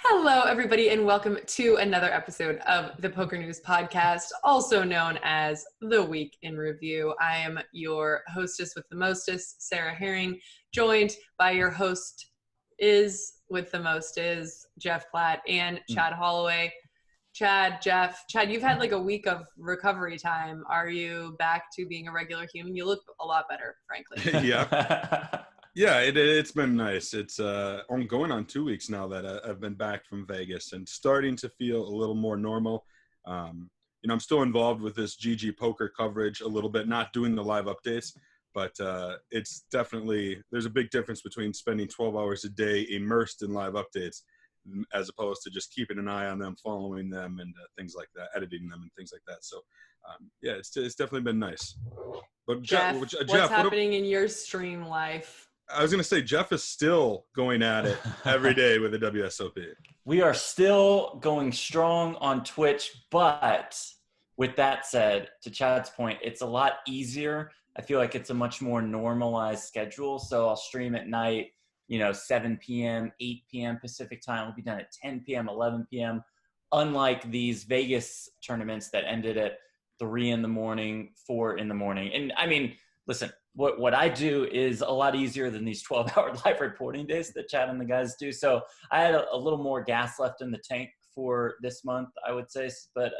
Hello, everybody, and welcome to another episode of the PokerNews podcast, also known as The Week in Review. I am your hostess with the mostest, Sarah Herring, joined by your host with the most Jeff Platt and Chad Holloway. Chad, you've had like a week of recovery time. Are you back to being a regular human? You look a lot better, frankly. Yeah, it's been nice. It's I'm going on 2 weeks now that I've been back from Vegas and starting to feel a little more normal. I'm still involved with this GGPoker coverage a little bit, not doing the live updates, but it's definitely, there's a big difference between spending 12 hours a day immersed in live updates as opposed to just keeping an eye on them, following them, and things like that, editing them and things like that. So, it's definitely been nice. But Jeff, what's happening in your stream life? I was going to say, Jeff is still going at it every day with the WSOP. We are still going strong on Twitch, but with that said, to Chad's point, it's a lot easier. I feel like it's a much more normalized schedule. So I'll stream at night, 7 p.m., 8 p.m. Pacific time. We'll be done at 10 p.m., 11 p.m. Unlike these Vegas tournaments that ended at 3 in the morning, 4 in the morning. And I mean, listen, what I do is a lot easier than these 12-hour live reporting days that Chad and the guys do. So I had a little more gas left in the tank for this month, I would say. But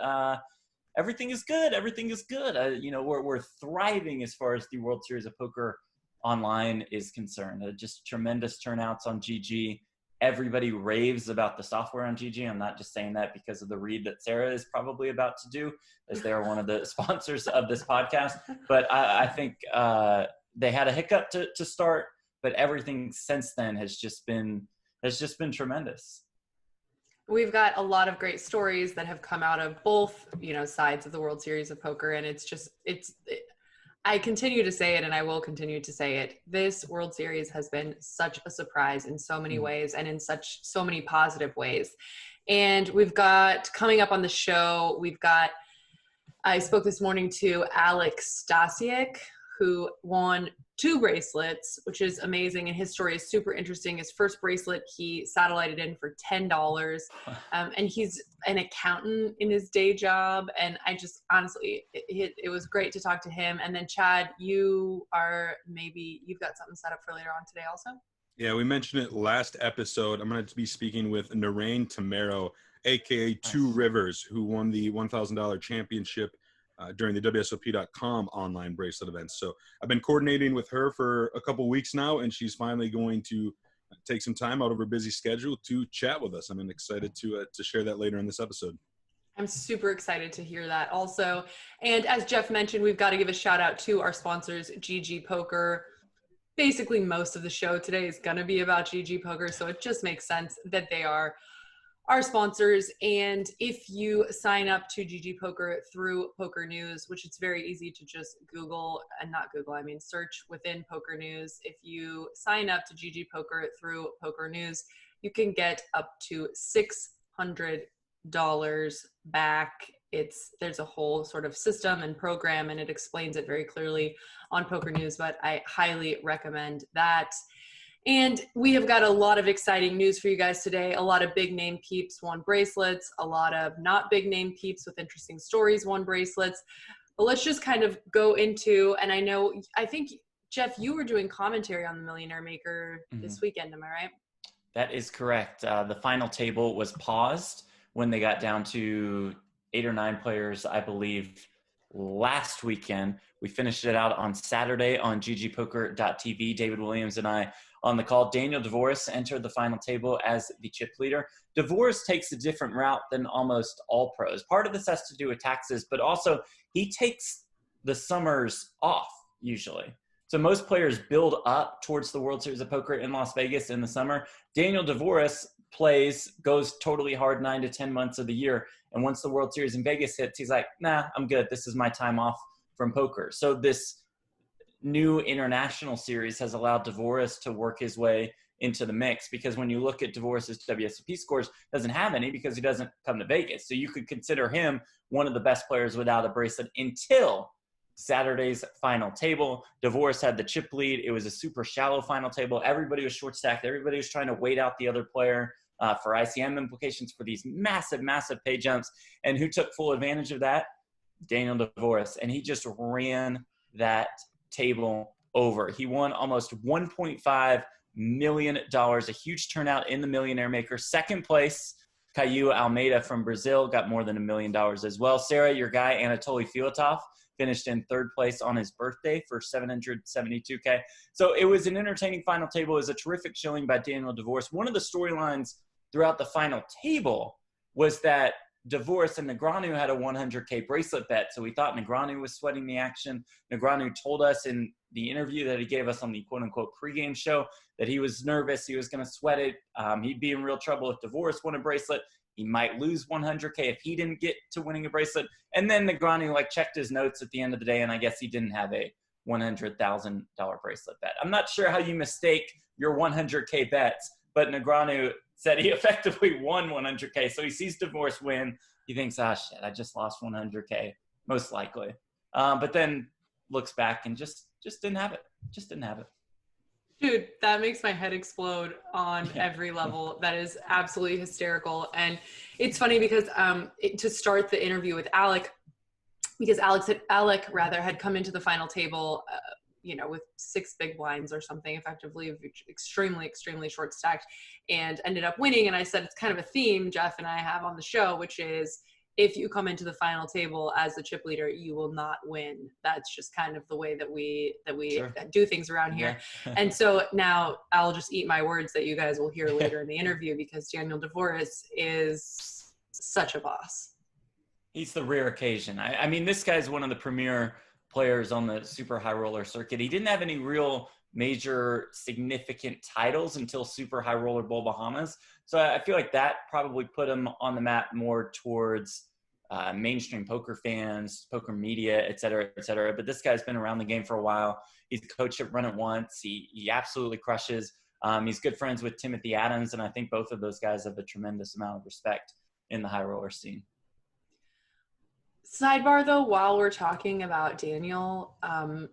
everything is good. Everything is good. We're thriving as far as the World Series of Poker Online is concerned. Just tremendous turnouts on GG. Everybody raves about the software on GG. I'm not just saying that because of the read that Sarah is probably about to do, as they're one of the sponsors of this podcast. But I think they had a hiccup to start, but everything since then has just been tremendous. We've got a lot of great stories that have come out of both, sides of the World Series of Poker, and I continue to say it, and I will continue to say it. This World Series has been such a surprise in so many ways, and in so many positive ways. And we've got, coming up on the show, I spoke this morning to Alek Stasiak, who won 2 bracelets, which is amazing. And his story is super interesting. His first bracelet, he satellited in for $10. And he's an accountant in his day job. And I just, honestly, it was great to talk to him. And then Chad, you've got something set up for later on today also? Yeah, we mentioned it last episode. I'm going to be speaking with Nahrain Tamero, a.k.a. Two Rivers, who won the $1,000 championship during the WSOP.com online bracelet event. So I've been coordinating with her for a couple weeks now, and she's finally going to take some time out of her busy schedule to chat with us. I'm excited to share that later in this episode. I'm super excited to hear that also. And as Jeff mentioned, we've got to give a shout out to our sponsors, GGPoker. Basically, most of the show today is going to be about GGPoker, so it just makes sense that they are our sponsors. And if you sign up to GGPoker through PokerNews, which it's very easy to just search within PokerNews. If you sign up to GGPoker through PokerNews, you can get up to $600 back. There's a whole sort of system and program, and it explains it very clearly on PokerNews, but I highly recommend that. And we have got a lot of exciting news for you guys today. A lot of big name peeps won bracelets, a lot of not big name peeps with interesting stories won bracelets. But let's just kind of go into, and I think, Jeff, you were doing commentary on the Millionaire Maker this weekend, am I right? That is correct. The final table was paused when they got down to 8 or 9 players, I believe, last weekend. We finished it out on Saturday on ggpoker.tv. David Williams and I on the call. Daniel Dvoress entered the final table as the chip leader. Dvoress takes a different route than almost all pros. Part of this has to do with taxes, but also he takes the summers off usually. So most players build up towards the World Series of Poker in Las Vegas in the summer. Daniel Dvoress goes totally hard 9 to 10 months of the year. And once the World Series in Vegas hits, he's like, nah, I'm good. This is my time off from poker. So this new international series has allowed Dvoress to work his way into the mix, because when you look at Dvoress's WSOP scores, doesn't have any because he doesn't come to Vegas. So you could consider him one of the best players without a bracelet until Saturday's final table. Dvoress had the chip lead. It was a super shallow final table. Everybody was short stacked. Everybody was trying to wait out the other player. for ICM implications, for these massive, massive pay jumps. And who took full advantage of that? Daniel Dvoress. And he just ran that table over. He won almost $1.5 million, a huge turnout in the Millionaire Maker. Second place, Caio Almeida from Brazil, got more than $1 million as well. Sarah, your guy, Anatoly Filatov, finished in third place on his birthday for $772K. So it was an entertaining final table. It was a terrific showing by Daniel Dvoress. One of the storylines throughout the final table was that Dvoress and Negreanu had a 100K bracelet bet. So we thought Negreanu was sweating the action. Negreanu told us in the interview that he gave us on the quote-unquote pregame show that he was nervous. He was going to sweat it. He'd be in real trouble if Dvoress won a bracelet. He might lose 100K if he didn't get to winning a bracelet. And then Negreanu checked his notes at the end of the day, and I guess he didn't have a $100,000 bracelet bet. I'm not sure how you mistake your 100K bets, but Negreanu said he effectively won 100K. So he sees Dvoress win. He thinks, ah, shit, I just lost 100K, most likely. But then looks back and just didn't have it. Just didn't have it. Dude, that makes my head explode on every level. That is absolutely hysterical. And it's funny because to start the interview with Alek, because Alek had come into the final table, with 6 big blinds or something, effectively extremely, extremely short stacked, and ended up winning. And I said, it's kind of a theme Jeff and I have on the show, which is, if you come into the final table as the chip leader, you will not win. That's just kind of the way that we sure. do things around here. Yeah. And so now I'll just eat my words that you guys will hear later in the interview, because Daniel Dvoress is such a boss. He's the rare occasion. I mean, this guy's one of the premier players on the super high roller circuit. He didn't have any real major significant titles until Super High Roller Bowl Bahamas. So I feel like that probably put him on the map more towards mainstream poker fans, poker media, et cetera, et cetera. But this guy's been around the game for a while. He's coached at Run It Once. He absolutely crushes. He's good friends with Timothy Adams, and I think both of those guys have a tremendous amount of respect in the high roller scene. Sidebar though, while we're talking about Daniel, are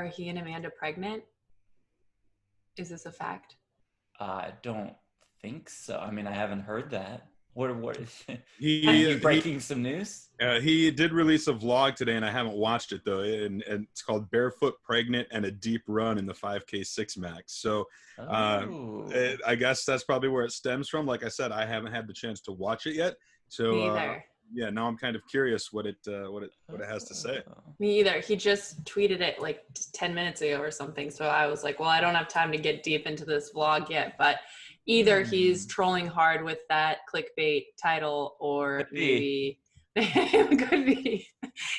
he and Amanda pregnant? Is this a fact? I don't think so. I mean, I haven't heard that. What is he breaking some news? He did release a vlog today, and I haven't watched it though. And it's called "Barefoot Pregnant and a Deep Run in the 5K 6 Max." So I guess that's probably where it stems from. Like I said, I haven't had the chance to watch it yet. So me either. Yeah, now I'm kind of curious what it has to say. Me either. He just tweeted it 10 minutes ago or something. So I was like, well, I don't have time to get deep into this vlog yet, but either he's trolling hard with that clickbait title, or maybe could be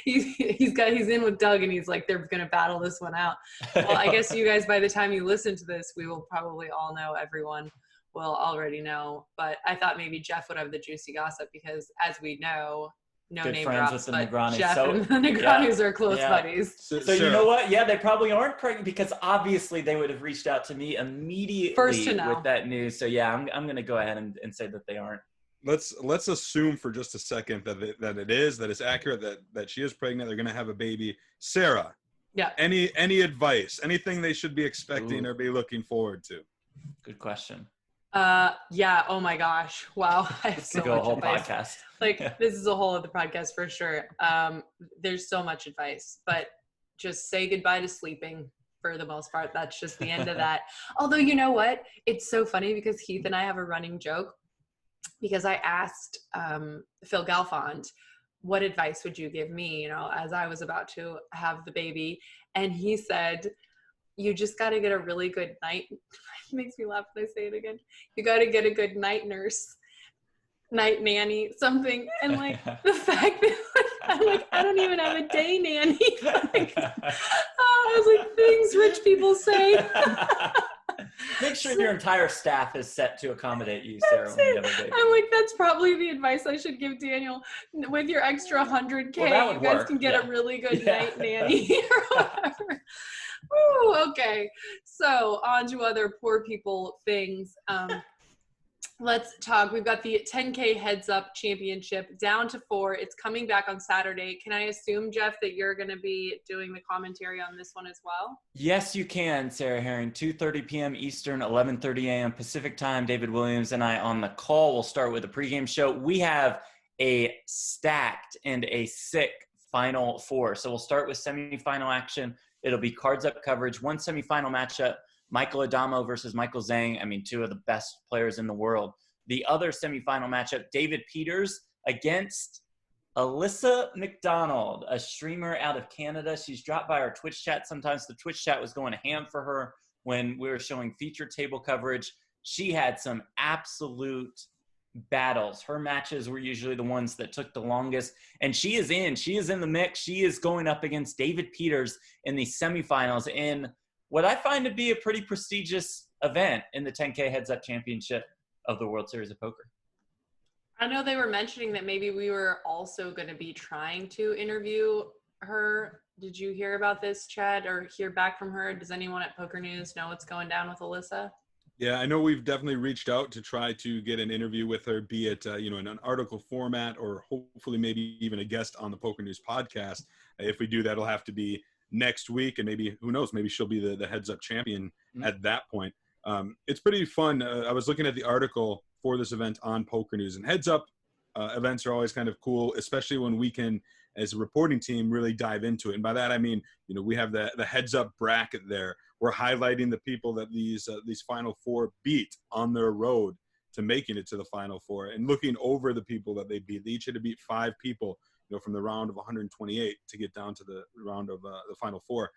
he's in with Doug and he's like, they're gonna battle this one out. Well, I guess you guys, by the time you listen to this, we will probably all know. Everyone will already know, but I thought maybe Jeff would have the juicy gossip, because as we know, no good name drops, but Jeff and the Negreanus are close buddies. So you know what? Yeah, they probably aren't pregnant, because obviously they would have reached out to me immediately first to know with that news. So yeah, I'm going to go ahead and say that they aren't. Let's assume for just a second that it's accurate, that she is pregnant. They're going to have a baby. Sarah, yeah. Any advice? Anything they should be expecting or be looking forward to? Good question. Yeah. Oh my gosh. Wow. I have so much whole advice. Podcast. This is a whole other podcast for sure. There's so much advice, but just say goodbye to sleeping for the most part. That's just the end of that. Although, you know what? It's so funny, because Heath and I have a running joke, because I asked, Phil Galfond, what advice would you give me, as I was about to have the baby? And he said, you just got to get a really good night. It makes me laugh when I say it again. You got to get a good night nurse, night nanny, something. And the fact that I'm like, I don't even have a day nanny. I was like, things rich people say. Make sure your entire staff is set to accommodate you, Sarah. I'm like, that's probably the advice I should give Daniel. With your extra 100K, you guys can get a really good night nanny or whatever. Woo, okay, so on to other poor people things. let's talk. We've got the 10K Heads Up Championship down to 4. It's coming back on Saturday. Can I assume, Jeff, that you're going to be doing the commentary on this one as well? Yes, you can, Sarah Herring. 2:30 p.m. Eastern, 11:30 a.m. Pacific time. David Williams and I on the call. We'll start with a pregame show. We have a stacked and a sick Final Four. So we'll start with semifinal action. It'll be cards up coverage. One semifinal matchup, Michael Adamo versus Michael Zhang. I mean, two of the best players in the world. The other semifinal matchup, David Peters against Alyssa McDonald, a streamer out of Canada. She's dropped by our Twitch chat sometimes. The Twitch chat was going ham for her when we were showing feature table coverage. She had some absolute battles. Her matches were usually the ones that took the longest. And she is in the mix. She is going up against David Peters in the semifinals in what I find to be a pretty prestigious event in the 10K Heads Up Championship of the World Series of Poker. I know they were mentioning that maybe we were also going to be trying to interview her. Did you hear about this, Chad, or hear back from her? Does anyone at PokerNews know what's going down with Alyssa? Yeah, I know we've definitely reached out to try to get an interview with her, be it in an article format or hopefully maybe even a guest on the PokerNews podcast. If we do that, it'll have to be next week, and maybe, who knows, maybe she'll be the heads up champion at that point. It's pretty fun. I was looking at the article for this event on PokerNews, and heads up events are always kind of cool, especially when we can, as a reporting team, really dive into it. And by that I mean, we have the heads up bracket there. We're highlighting the people that these Final Four beat on their road to making it to the Final Four, and looking over the people that they beat. They each had to beat 5 people, from the round of 128 to get down to the round of the Final Four.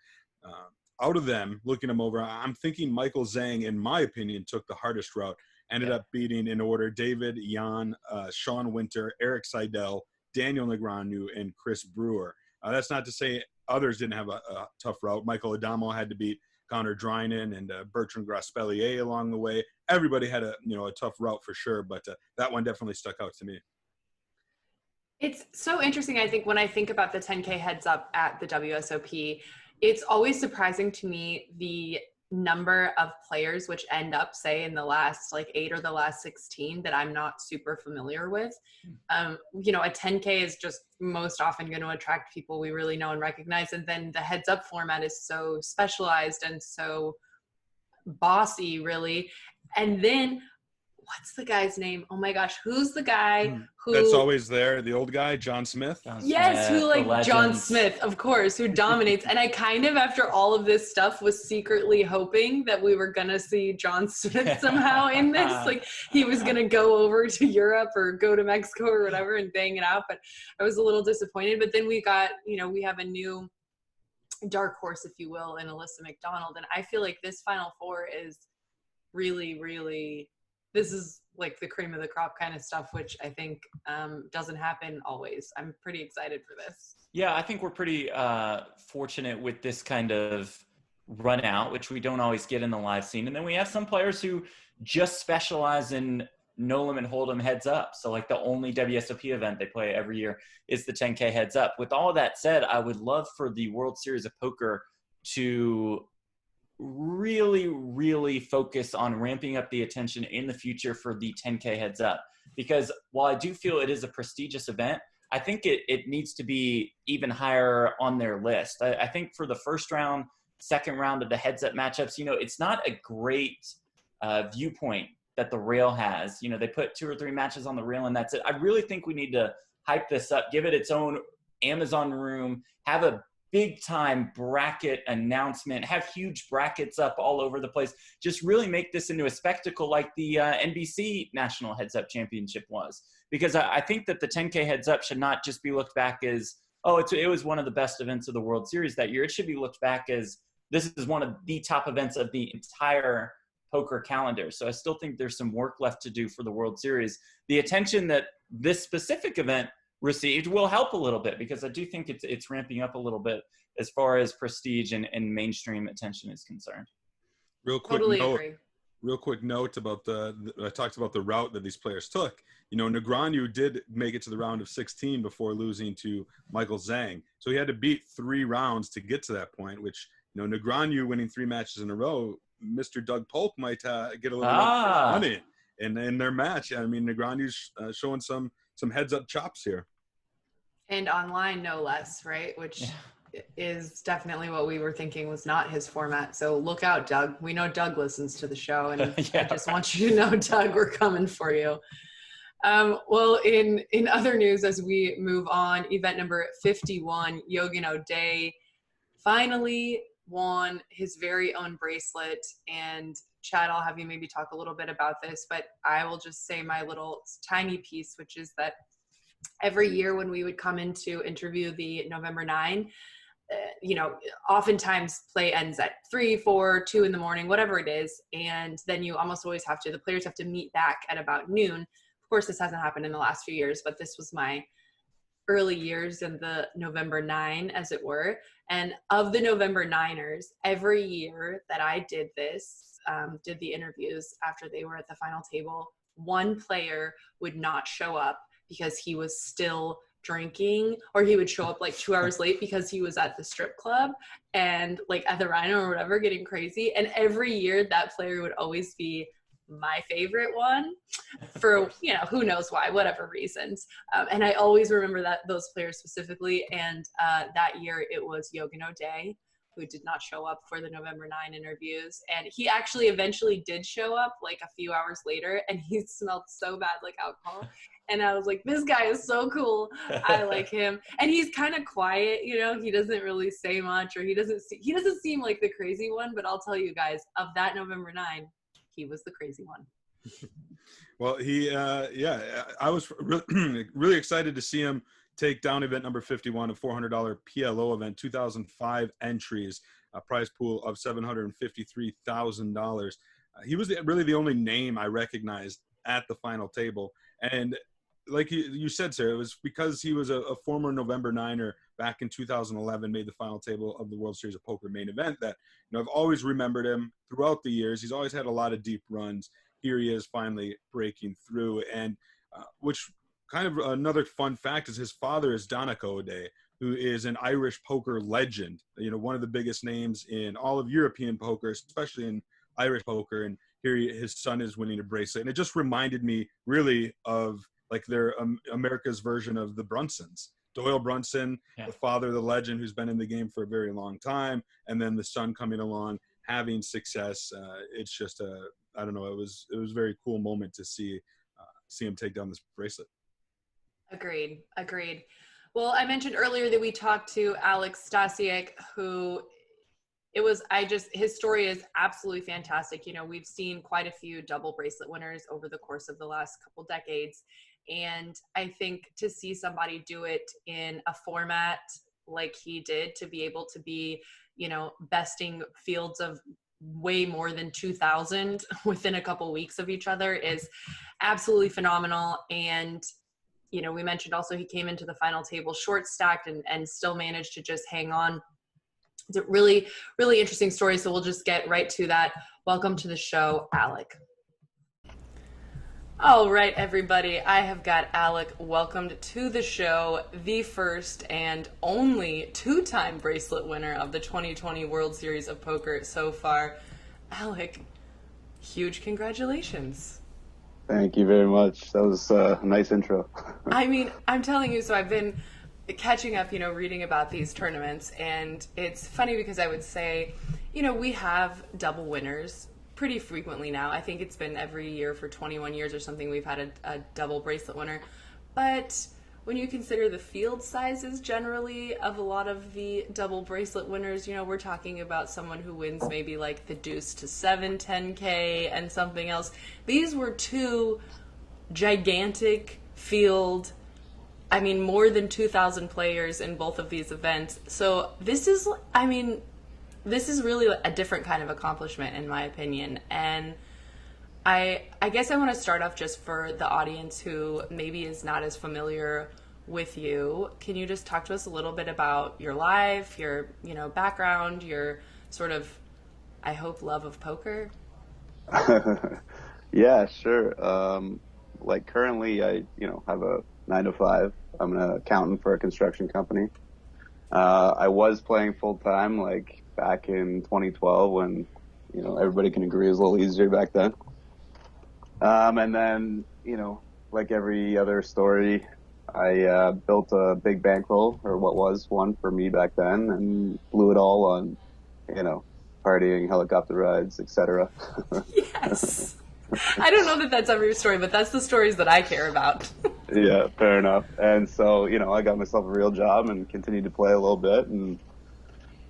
Out of them, looking them over, I'm thinking Michael Zhang, in my opinion, took the hardest route. Ended up beating, in order, David, Jan, Sean Winter, Eric Seidel, Daniel Negreanu, and Chris Brewer. That's not to say others didn't have a tough route. Michael Adamo had to beat Connor Drynan and Bertrand Graspellier along the way. Everybody had a tough route for sure, but that one definitely stuck out to me. It's so interesting, I think, when I think about the 10K Heads Up at the WSOP, it's always surprising to me the number of players which end up, say, in the last 8 or the last 16 that I'm not super familiar with. A 10K is just most often going to attract people we really know and recognize, and then the heads up format is so specialized and so bossy, really. And then what's the guy's name? Oh my gosh, who's the guy who... That's always there, the old guy, John Smith? Yes, who John Smith, of course, who dominates. And I kind of, after all of this stuff, was secretly hoping that we were going to see John Smith somehow in this. He was going to go over to Europe or go to Mexico or whatever and bang it out. But I was a little disappointed. But then we got, we have a new dark horse, if you will, in Alyssa McDonald. And I feel like this Final Four is really, really... This is the cream of the crop kind of stuff, which I think doesn't happen always. I'm pretty excited for this. Yeah, I think we're pretty fortunate with this kind of run out, which we don't always get in the live scene. And then we have some players who just specialize in no limit hold'em heads up. So the only WSOP event they play every year is the 10K heads up. With all of that said, I would love for the World Series of Poker to really, really focus on ramping up the attention in the future for the 10K heads up, because while I do feel it is a prestigious event, I think it needs to be even higher on their list. I think for the first round, second round of the heads up matchups, it's not a great viewpoint that the rail has. They put 2 or 3 matches on the rail and that's it. I really think we need to hype this up, give it its own Amazon room, have a big time bracket announcement, have huge brackets up all over the place. Just really make this into a spectacle like the NBC National Heads Up Championship was. Because I think that the 10K Heads Up should not just be looked back as, it was one of the best events of the World Series that year. It should be looked back as, this is one of the top events of the entire poker calendar. So I still think there's some work left to do for the World Series. The attention that this specific event received will help a little bit, because I do think it's ramping up a little bit as far as prestige and mainstream attention is concerned. Real quick note about I talked about the route that these players took. Negreanu did make it to the round of 16 before losing to Michael Zhang. So he had to beat 3 rounds to get to that point, which, Negreanu winning 3 matches in a row, Mr. Doug Polk might get a little money. in their match. I mean, Negreanu's showing some heads-up chops here. And online, no less, right? Which is definitely what we were thinking was not his format. So look out, Doug. We know Doug listens to the show, and I just want you to know, Doug, we're coming for you. Well, in other news, as we move on, event number 51, Eoghan O'Dea finally won his very own bracelet. And Chad, I'll have you maybe talk a little bit about this, but I will just say my little tiny piece, which is that every year when we would come in to interview the November 9, oftentimes play ends at 3, 4, 2 in the morning, whatever it is. And then you almost always the players have to meet back at about noon. Of course, this hasn't happened in the last few years, but this was my early years in the November 9, as it were. And of the November 9ers, every year that I did this, did the interviews after they were at the final table, one player would not show up because he was still drinking, or he would show up like 2 hours late because he was at the strip club and like at the Rhino or whatever, getting crazy. And every year that player would always be my favorite one for, who knows why, whatever reasons. And I always remember those players specifically. And that year it was Eoghan O'Dea, who did not show up for the November 9 interviews. And he actually eventually did show up like a few hours later, and he smelled so bad, like alcohol. And I was like, this guy is so cool. I like him. And he's kind of quiet, he doesn't really say much, or he doesn't seem like the crazy one, but I'll tell you guys, of that November 9, he was the crazy one. Well, I was really excited to see him take down event number 51, a $400 PLO event, 2005 entries, a prize pool of $753,000. He was really the only name I recognized at the final table. And like you said, Sarah, it was because he was a former November 9er back in 2011, made the final table of the World Series of Poker main event, that I've always remembered him throughout the years. He's always had a lot of deep runs. Here he is finally breaking through. And which kind of another fun fact is his father is Alek O'Dea, who is an Irish poker legend, one of the biggest names in all of European poker, especially in Irish poker. And here his son is winning a bracelet. And it just reminded me really of like their America's version of the Brunsons. Doyle Brunson, the father, the legend, who's been in the game for a very long time, and then the son coming along, having success. It's just I don't know. It was a very cool moment to see him take down this bracelet. Agreed. Well, I mentioned earlier that we talked to Alek Stasiak, who his story is absolutely fantastic. We've seen quite a few double bracelet winners over the course of the last couple decades. And I think to see somebody do it in a format like he did, to be able to be, besting fields of way more than 2,000 within a couple weeks of each other is absolutely phenomenal. And, we mentioned also he came into the final table short stacked and still managed to just hang on. It's a really, really interesting story. So we'll just get right to that. Welcome to the show, Alek. All right, everybody, I have got Alek welcomed to the show, the first and only 2-time bracelet winner of the 2020 World Series of Poker so far. Alek, huge congratulations. Thank you very much. That was a nice intro. I mean, I'm telling you, so I've been catching up, reading about these tournaments, and it's funny because I would say, we have double winners pretty frequently now. I think it's been every year for 21 years or something we've had a double bracelet winner. But when you consider the field sizes generally of a lot of the double bracelet winners, we're talking about someone who wins maybe like the deuce to 7, 10K and something else. These were 2 gigantic field, more than 2,000 players in both of these events. So this is really a different kind of accomplishment, in my opinion. And I guess I want to start off just for the audience who maybe is not as familiar with you. Can you just talk to us a little bit about your life, your, background, your sort of, I hope, love of poker? Yeah, sure. Currently I, have a 9-to-5. I'm an accountant for a construction company. I was playing full time, back in 2012 when, everybody can agree it was a little easier back then. And then, like every other story, I built a big bankroll, or what was one for me back then, and blew it all on, partying, helicopter rides, etc. Yes. I don't know that that's every story, but that's the stories that I care about. Yeah, fair enough. And so, I got myself a real job and continued to play a little bit. And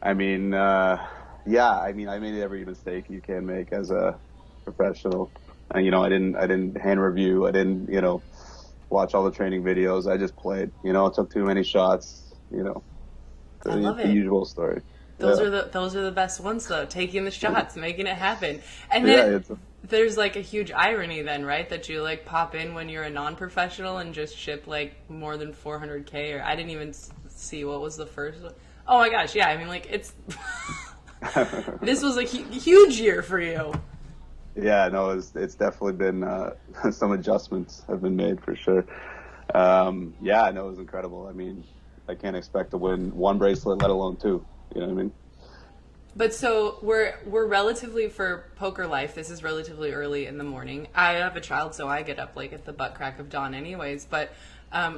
I mean, I made every mistake you can make as a professional. And, I didn't hand review. I didn't, watch all the training videos. I just played, I took too many shots, I love the it. usual story. Those are the best ones though, taking the shots, making it happen. And then there's like a huge irony then, right? That you like pop in when you're a non-professional and just ship like more than 400K, or I didn't even see what was the first one. Oh my gosh, yeah. I mean, like it's this was a huge year for you. Yeah, no, it's definitely been some adjustments have been made for sure. Yeah, no, it was incredible. I mean, I can't expect to win one bracelet, let alone two. You know what I mean? But so we're relatively, for poker life, this is relatively early in the morning. I have a child, so I get up like at the butt crack of dawn anyways. But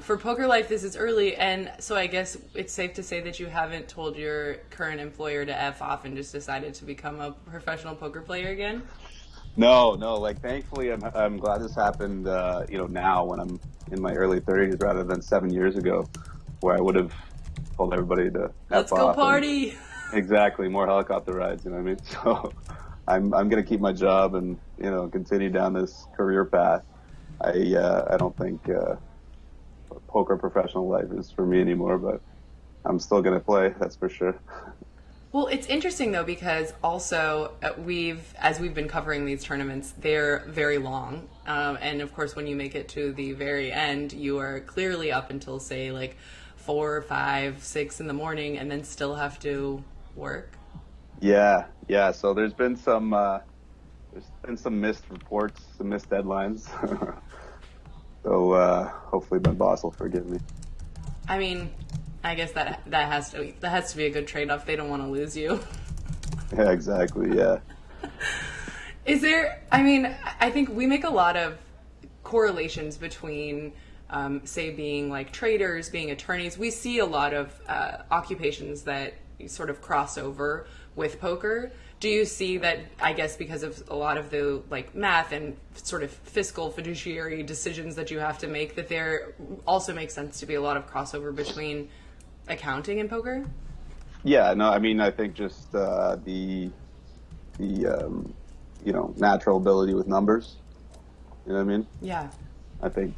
for poker life, this is early. And so I guess it's safe to say that you haven't told your current employer to F off and just decided to become a professional poker player again? No, like thankfully I'm glad this happened, now when I'm in my early 30s rather than 7 years ago where I would have told everybody to Let's F go off party. Exactly, more helicopter rides, you know what I mean? So I'm going to keep my job and, continue down this career path. I don't think poker professional life is for me anymore, but I'm still going to play, that's for sure. Well, it's interesting though, because also as we've been covering these tournaments, they're very long. And of course, when you make it to the very end, you are clearly up until say like 4, 5, 6 in the morning and then still have to work. Yeah. So there's been some missed reports, some missed deadlines. So hopefully my boss will forgive me. I mean, I guess that has to be a good trade-off. They don't want to lose you. Yeah, exactly. Yeah. Is there? I mean, I think we make a lot of correlations between, say, being like traders, being attorneys. We see a lot of occupations that sort of cross over with poker. Do you see that, I guess, because of a lot of the like math and sort of fiscal fiduciary decisions that you have to make, that there also makes sense to be a lot of crossover between accounting and poker? Yeah, no, I mean, I think just the natural ability with numbers. You know what I mean? Yeah. I think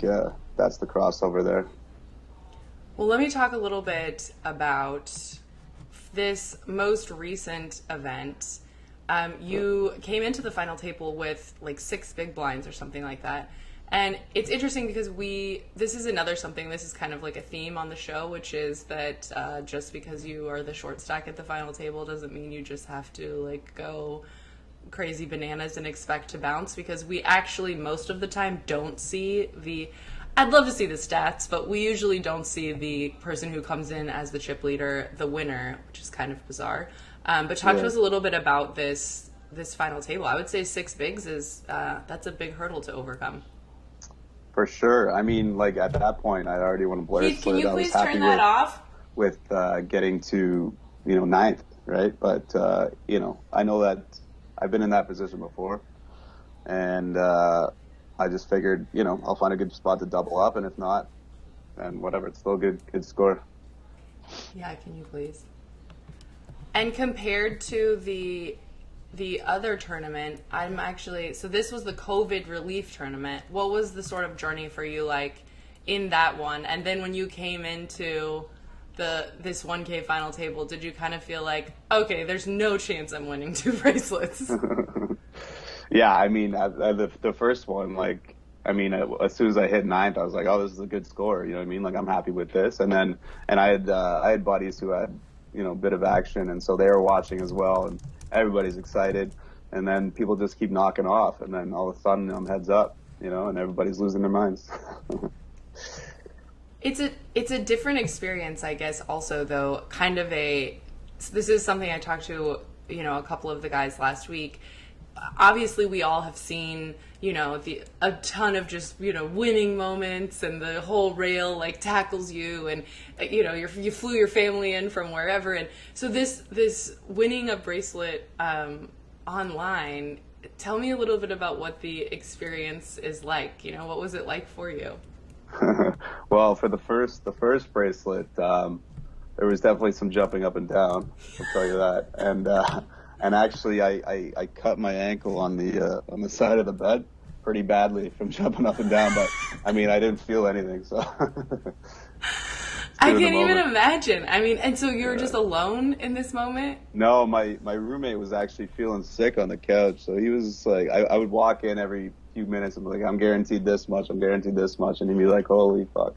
that's the crossover there. Well, let me talk a little bit about this most recent event. You came into the final table with like 6 big blinds or something like that. And it's interesting because this is kind of like a theme on the show, which is that just because you are the short stack at the final table doesn't mean you just have to like go crazy bananas and expect to bounce, because we actually most of the time don't see I'd love to see the stats, but we usually don't see the person who comes in as the chip leader, the winner, which is kind of bizarre. But talk to us a little bit about this final table. I would say 6 bigs is that's a big hurdle to overcome. For sure. I mean, like at that point, I already won a Bracelet. Keith, can you please turn that off? With getting to 9th, right? But I know that I've been in that position before, and I just figured I'll find a good spot to double up, and if not, then whatever. It's still a good score. Yeah, can you please? And compared to the other tournament, so this was the COVID relief tournament. What was the sort of journey for you like in that one? And then when you came into this 1K final table, did you kind of feel like, okay, there's no chance I'm winning 2 bracelets? Yeah, I mean, the first one, like, I mean, as soon as I hit 9th, I was like, oh, this is a good score. You know what I mean? Like, I'm happy with this. And I had buddies who had, a bit of action, and so they were watching as well, and everybody's excited. And then people just keep knocking off, and then all of a sudden I'm heads up, and everybody's losing their minds. It's a different experience, I guess, also, though, this is something I talked to, a couple of the guys last week. obviously we all have seen, a ton of just, winning moments, and the whole rail like tackles you, and you flew your family in from wherever, and so this winning a bracelet online. Tell me a little bit about what the experience is like. What was it like for you? Well, for the first bracelet, there was definitely some jumping up and down. I'll tell you that. And actually, I cut my ankle on the side of the bed pretty badly from jumping up and down. But I mean, I didn't feel anything, so. I can't even imagine. I mean, and so you were just alone in this moment? No, my roommate was actually feeling sick on the couch, so he was like, I would walk in every few minutes and be like, I'm guaranteed this much, and he'd be like, holy fuck.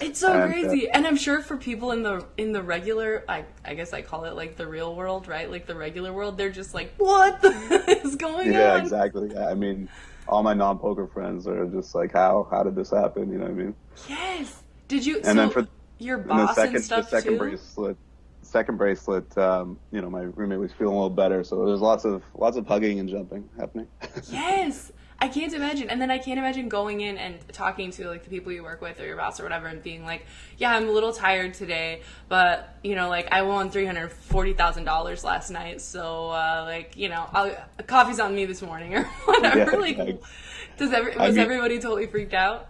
It's so crazy. And I'm sure for people in the regular, I guess I call it like the real world, right? Like the regular world, they're just like, what is going on? Yeah, exactly. Yeah, I mean, all my non-poker friends are just like, how did this happen? You know what I mean? Yes. Did you? And so then for your boss and stuff the second too? bracelet, my roommate was feeling a little better, so there's lots of hugging and jumping happening. Yes. I can't imagine. And then I can't imagine going in and talking to like the people you work with or your boss or whatever and being like, yeah, I'm a little tired today, but I won $340,000 last night. So coffee's on me this morning or whatever. Yeah, was everybody totally freaked out?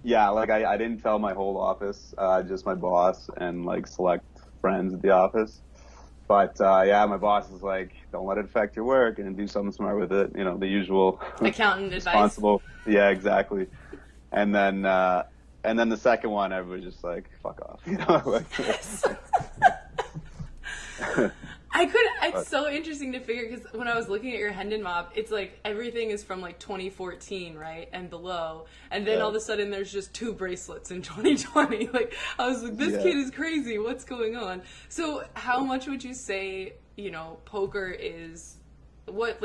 Yeah. Like I didn't tell my whole office, just my boss and like select friends at the office. But my boss is like, don't let it affect your work and do something smart with it. The usual accountant responsible. Advice. Yeah, exactly. And then the second one, everybody's just like, fuck off. It's so interesting to figure, because when I was looking at your Hendon mob, it's like everything is from like 2014, right, and below, and then all of a sudden there's just 2 bracelets in 2020. Like I was like, this kid is crazy. What's going on? So how much would you say poker is? What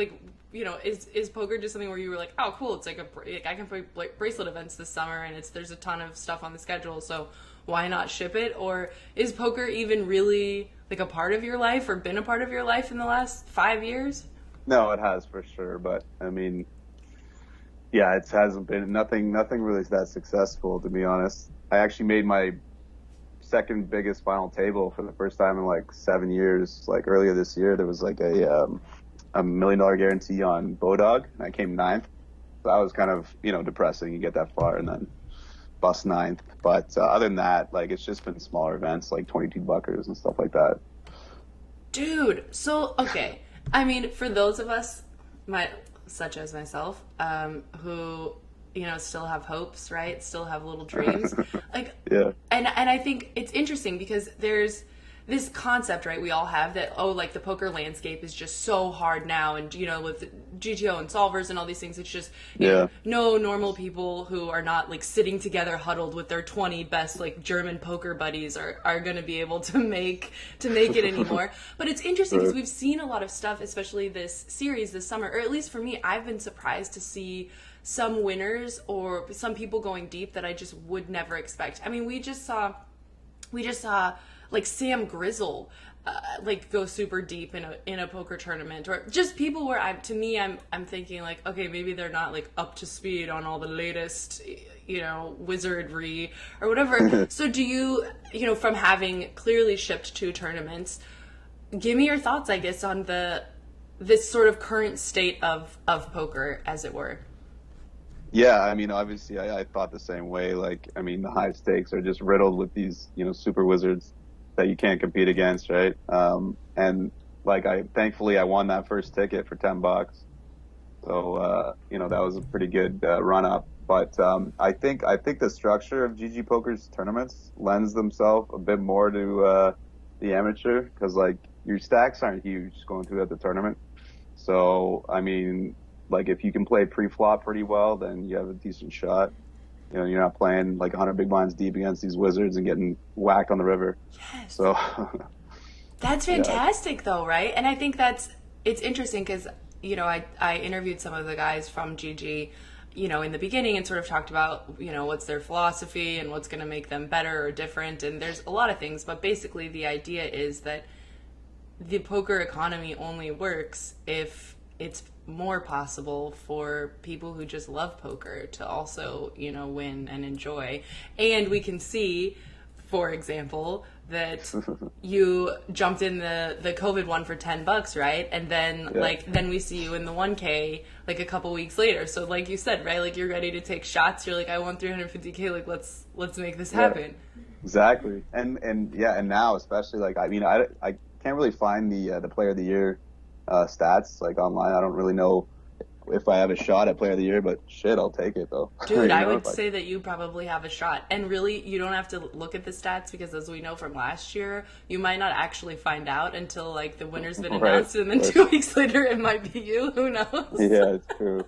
is poker just something where you were like, oh cool, it's like I can play bracelet events this summer and there's a ton of stuff on the schedule, so why not ship it? Or is poker even really like a part of your life or been a part of your life in the last 5 years? No, it has for sure. But I mean, yeah, it hasn't been nothing really that successful, to be honest. I actually made my second biggest final table for the first time in like 7 years. Like earlier this year, there was like a $1 million guarantee on Bodog, and I came 9th. So that was kind of, depressing. You get that far and then bust 9th. But other than that, like, it's just been smaller events like 22 buckers and stuff like that. Dude, so, okay. I mean, for those of us, such as myself, who, still have hopes, right? Still have little dreams. Like, yeah. And I think it's interesting because there's this concept, right, we all have that, like the poker landscape is just so hard now, and with GTO and solvers and all these things, it's just no normal people who are not like sitting together huddled with their 20 best like German poker buddies are going to be able to make it anymore. But it's interesting because we've seen a lot of stuff, especially this series this summer, or at least for me, I've been surprised to see some winners or some people going deep that I just would never expect. I mean, we just saw like Sam Grizzle, like go super deep in a poker tournament, or just people where I'm thinking like, okay, maybe they're not like up to speed on all the latest, wizardry or whatever. So do you, from having clearly shipped 2 tournaments, give me your thoughts, I guess, on this sort of current state of poker, as it were. Yeah, I mean, obviously I thought the same way. Like, I mean, the high stakes are just riddled with these, super wizards that you can't compete against, right? And like, thankfully I won that first ticket for $10. So, that was a pretty good run up. But I think the structure of GGPoker's tournaments lends themselves a bit more to the amateur, because like your stacks aren't huge going through at the tournament. So, I mean, like if you can play pre-flop pretty well, then you have a decent shot. You're not playing like 100 big blinds deep against these wizards and getting whacked on the river. Yes. So that's fantastic, though, right? And I think it's interesting because, I interviewed some of the guys from GG, in the beginning and sort of talked about, what's their philosophy and what's going to make them better or different. And there's a lot of things, but basically the idea is that the poker economy only works if it's more possible for people who just love poker to also, you know, win and enjoy. And we can see, for example, that you jumped in the COVID one for $10, right? And then then we see you in the 1K like a couple weeks later. So like you said, right? Like you're ready to take shots. You're like, I won 350K. Like let's make this happen. Exactly. And now especially, like, I mean, I can't really find the Player of the Year stats like online. I don't really know if I have a shot at Player of the Year, but shit, I'll take it though. Dude, I would say that you probably have a shot. And really, you don't have to look at the stats because, as we know from last year, you might not actually find out until like the winner's been announced, and then 2 weeks later it might be you. Who knows? Yeah, it's true.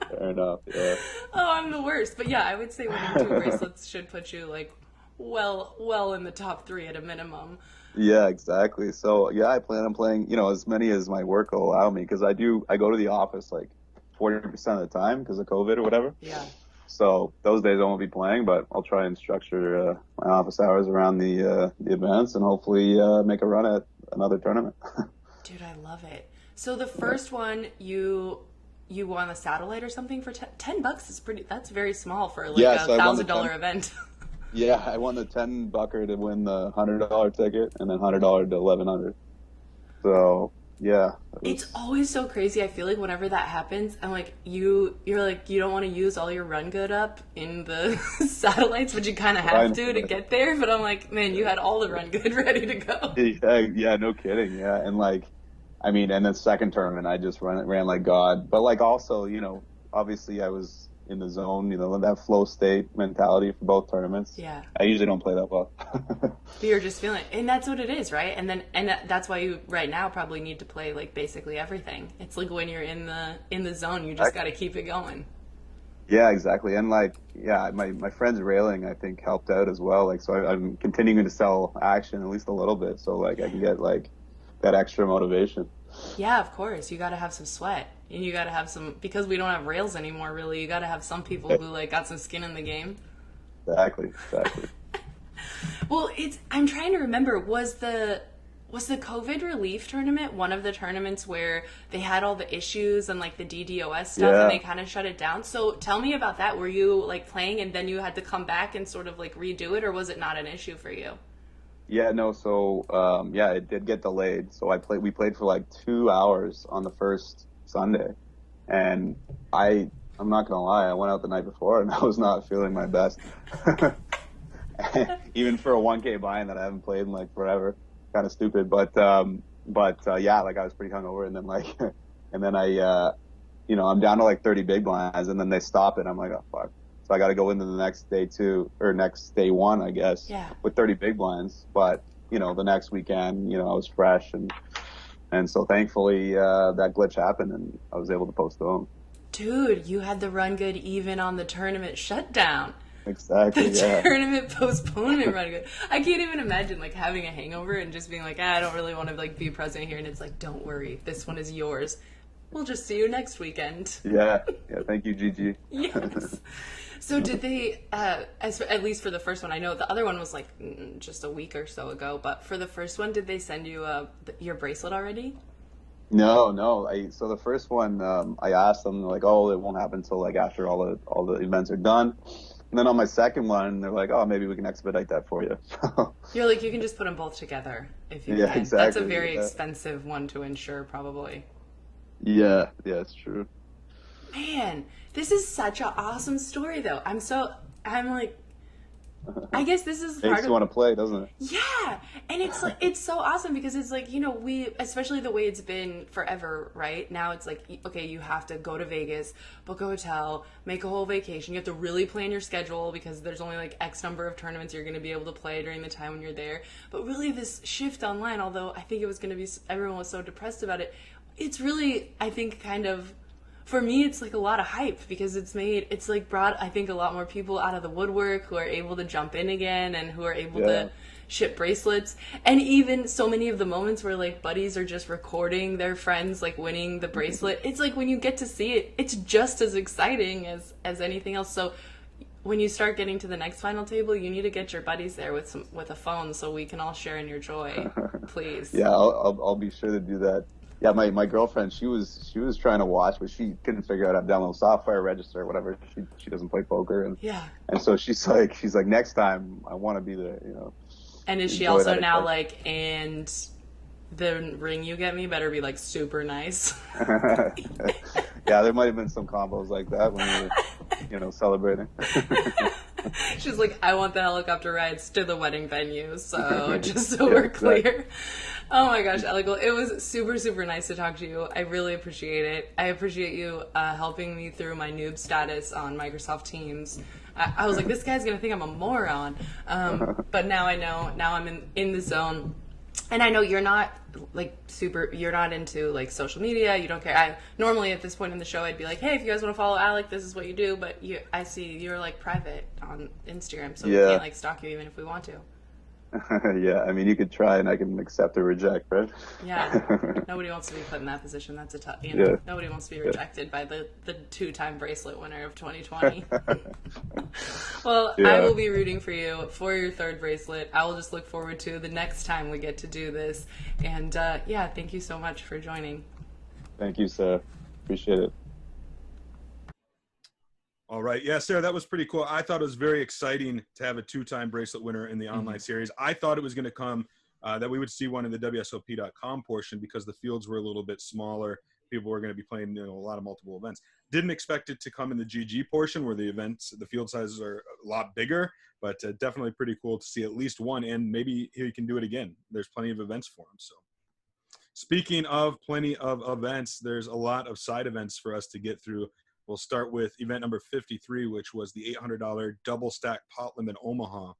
Fair enough. Yeah. Oh, I'm the worst. But yeah, I would say winning 2 bracelets should put you like well in the top 3 at a minimum. Yeah, exactly. So yeah, I plan on playing, you know, as many as my work will allow me, because I go to the office like 40% of the time because of COVID or whatever. Yeah. So those days I won't be playing, but I'll try and structure my office hours around the events and hopefully make a run at another tournament. Dude, I love it. So the first one you won the satellite or something for $10 is that's very small for like a $1,000 event. Yeah, I won the $10 to win the $100 ticket and then $100 to $1,100. So yeah, it's always so crazy. I feel like whenever that happens, I'm like, you're like, you don't want to use all your run good up in the satellites, but you kind of have to get there. But I'm like, man, you had all the run good ready to go. Yeah, no kidding. Yeah, and like, I mean, and the second tournament, I just ran like God. But like, also, you know, obviously I was in the zone, you know, that flow state mentality for both tournaments. Yeah. I usually don't play that well. But you're just feeling it. And that's what it is, right? And that's why you right now probably need to play like basically everything. It's like when you're in the zone, you just got to keep it going. Yeah, exactly. And like, yeah, my friend's railing, I think, helped out as well. Like, so I'm continuing to sell action at least a little bit. So like I can get like that extra motivation. Yeah, of course. You got to have some sweat. And you got to have some, because we don't have rails anymore, really. You got to have some people who like got some skin in the game. Exactly. Well, I'm trying to remember, was the COVID relief tournament one of the tournaments where they had all the issues and like the DDoS stuff and they kind of shut it down? So tell me about that. Were you like playing and then you had to come back and sort of like redo it, or was it not an issue for you? Yeah, no. So it did get delayed. So we played for like 2 hours on the first Sunday, and I'm not gonna lie, I went out the night before and I was not feeling my best. Even for a 1K buy-in that I haven't played in like forever, kind of stupid. But yeah, like I was pretty hungover, and then like, and then I, you know, I'm down to like 30 big blinds, and then they stop it. I'm like, oh fuck. So I got to go into the next day next day one, I guess, with 30 big blinds. But you know, the next weekend, you know, I was fresh, and so thankfully that glitch happened and I was able to postpone. Dude, you had the run good even on the tournament shutdown. Exactly. The tournament postponement run good. I can't even imagine like having a hangover and just being like, I don't really want to like be present here, and it's like, don't worry, this one is yours. We'll just see you next weekend. Yeah. Thank you, Gigi. Yes. So did they, at least for the first one, I know the other one was like just a week or so ago, but for the first one, did they send you your bracelet already? No. So the first one, I asked them, like, oh, it won't happen until like after all the events are done. And then on my second one, they're like, oh, maybe we can expedite that for you. You're like, you can just put them both together if you can. Exactly. That's a very expensive one to insure, probably. Yeah, it's true. Man, this is such an awesome story, though. I'm like, I guess this is part of... Makes you want to play, doesn't it? Yeah, and it's like, it's so awesome because it's like, you know, especially the way it's been forever, right? Now it's like, okay, you have to go to Vegas, book a hotel, make a whole vacation. You have to really plan your schedule because there's only like X number of tournaments you're going to be able to play during the time when you're there. But really this shift online, although I think it was going to be, everyone was so depressed about it, it's really, I think, kind of... For me, it's like a lot of hype because it's like brought, I think, a lot more people out of the woodwork who are able to jump in again and who are able to ship bracelets. And even so many of the moments where like buddies are just recording their friends like winning the bracelet. It's like when you get to see it, it's just as exciting as anything else. So when you start getting to the next final table, you need to get your buddies there with a phone so we can all share in your joy, please. Yeah, I'll be sure to do that. Yeah, my girlfriend, she was trying to watch, but she couldn't figure out how to download software, register, or whatever. She doesn't play poker, and so she's like next time I want to be there, you know. And is she also now like, and the ring you get me better be like super nice? Yeah, there might have been some combos like that when we were, you know, celebrating. She's like, I want the helicopter rides to the wedding venue, so just so we're clear. Oh my gosh, Alek, well, it was super, super nice to talk to you. I really appreciate it. I appreciate you helping me through my noob status on Microsoft Teams. I was like, this guy's going to think I'm a moron. But now I know. Now I'm in the zone. And I know you're not like you're not into like social media. You don't care. Normally at this point in the show, I'd be like, hey, if you guys want to follow Alek, this is what you do. But I see you're like private on Instagram, so we can't like stalk you even if we want to. Yeah, I mean, you could try and I can accept or reject, right? Yeah, nobody wants to be put in that position. That's a tough, nobody wants to be rejected by the two-time bracelet winner of 2020. Well, I will be rooting for you for your third bracelet. I will just look forward to the next time we get to do this. And thank you so much for joining. Thank you, Sarah. Appreciate it. All right. Yeah, Sarah, that was pretty cool. I thought it was very exciting to have a two-time bracelet winner in the online series. I thought it was going to come that we would see one in the WSOP.com portion because the fields were a little bit smaller. People were going to be playing a lot of multiple events. Didn't expect it to come in the GG portion where the field sizes are a lot bigger, but definitely pretty cool to see at least one, and maybe he can do it again. There's plenty of events for him. So speaking of plenty of events, there's a lot of side events for us to get through. We'll start with event number 53, which was the $800 double stack pot limit Omaha.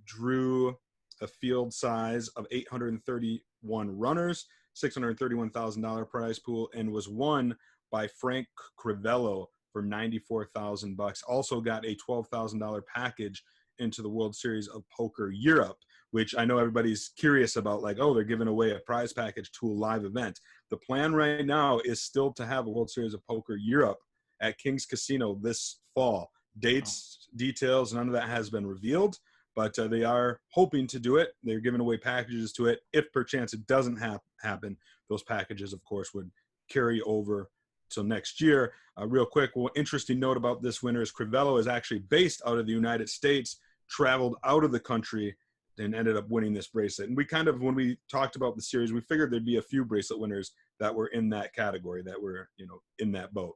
Drew a field size of 831 runners, $631,000 prize pool, and was won by Frank Crivello for $94,000. Also got a $12,000 package into the World Series of Poker Europe, which I know everybody's curious about, like, oh, they're giving away a prize package to a live event. The plan right now is still to have a World Series of Poker Europe at King's Casino this fall. Dates, details, none of that has been revealed, but they are hoping to do it. They're giving away packages to it. If perchance it doesn't happen, those packages, of course, would carry over till next year. Real quick, interesting note about this winner is Crivello is actually based out of the United States, traveled out of the country, and ended up winning this bracelet. And we kind of, when we talked about the series, we figured there'd be a few bracelet winners that were in that category, that were, in that boat.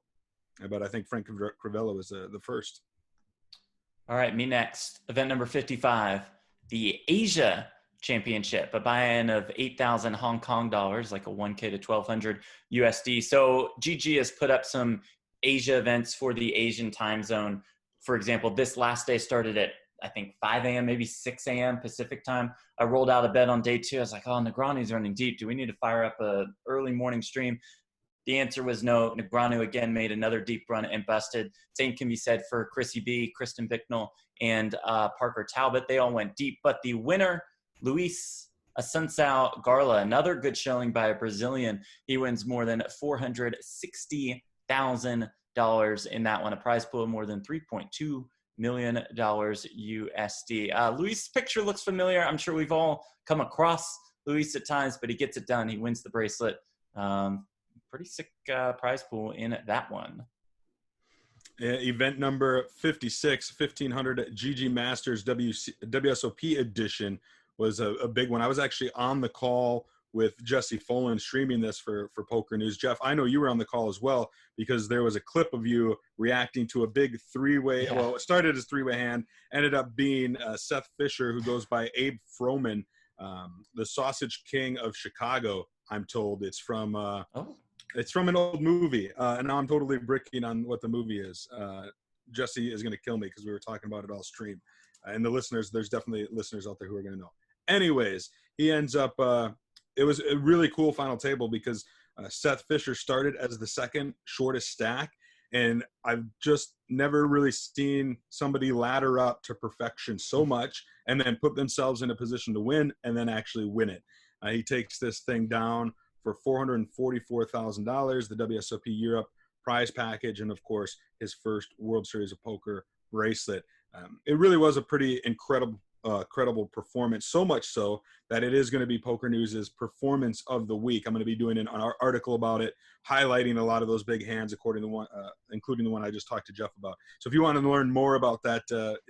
But I think Frank Crivello is the first. All right, me next. Event number 55, the Asia Championship, a buy-in of 8,000 Hong Kong dollars, like a 1K to 1,200 USD. So GG has put up some Asia events for the Asian time zone. For example, this last day started at, I think, 5 a.m., maybe 6 a.m. Pacific time. I rolled out of bed on day 2. I was like, oh, Negreanu's running deep. Do we need to fire up a early morning stream? The answer was no. Negreanu again made another deep run and busted. Same can be said for Chrissy B, Kristen Bicknell, and Parker Talbot. They all went deep. But the winner, Luis Assunção Garla, another good showing by a Brazilian. He wins more than $460,000 in that one. A prize pool of more than $3.2 million USD. Luis' picture looks familiar. I'm sure we've all come across Luis at times, but he gets it done. He wins the bracelet. Pretty sick prize pool in that one. Event number 56, 1500 GG Masters WSOP edition was a big one. I was actually on the call with Jesse Folan streaming this for PokerNews. Jeff, I know you were on the call as well because there was a clip of you reacting to a big three-way. Yeah. Well, it started as three-way hand, ended up being Seth Fisher, who goes by Abe Froman, the Sausage King of Chicago. I'm told it's from It's from an old movie, and now I'm totally bricking on what the movie is. Jesse is going to kill me because we were talking about it all stream. And the listeners, there's definitely listeners out there who are going to know. Anyways, he ends up, it was a really cool final table because Seth Fisher started as the second shortest stack, and I've just never really seen somebody ladder up to perfection so much and then put themselves in a position to win and then actually win it. He takes this thing down for $444,000, the WSOP Europe prize package, and of course his first World Series of Poker bracelet. It really was a pretty incredible credible performance, so much so that it is going to be PokerNews' performance of the week. I'm going to be doing an article about it, highlighting a lot of those big hands, including the one I just talked to Jeff about. So if you want to learn more about that,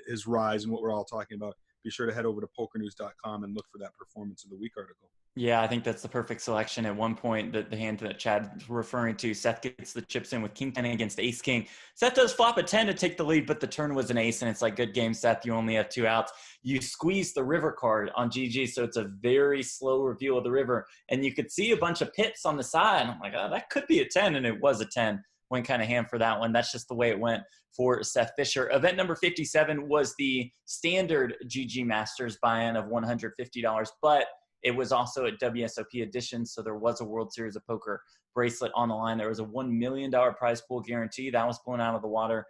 his rise and what we're all talking about, be sure to head over to PokerNews.com and look for that performance of the week article. Yeah, I think that's the perfect selection. At one point, the hand that Chad's referring to, Seth gets the chips in with King 10 against Ace King. Seth does flop a 10 to take the lead, but the turn was an ace, and it's like, good game, Seth. You only have 2 outs. You squeeze the river card on GG, so it's a very slow reveal of the river, and you could see a bunch of pips on the side. I'm like, oh, that could be a 10, and it was a 10. Went kind of ham for that one. That's just the way it went for Seth Fisher. Event number 57 was the standard GG Masters buy-in of $150, but it was also a WSOP edition, so there was a World Series of Poker bracelet on the line. There was a $1 million prize pool guarantee. That was blown out of the water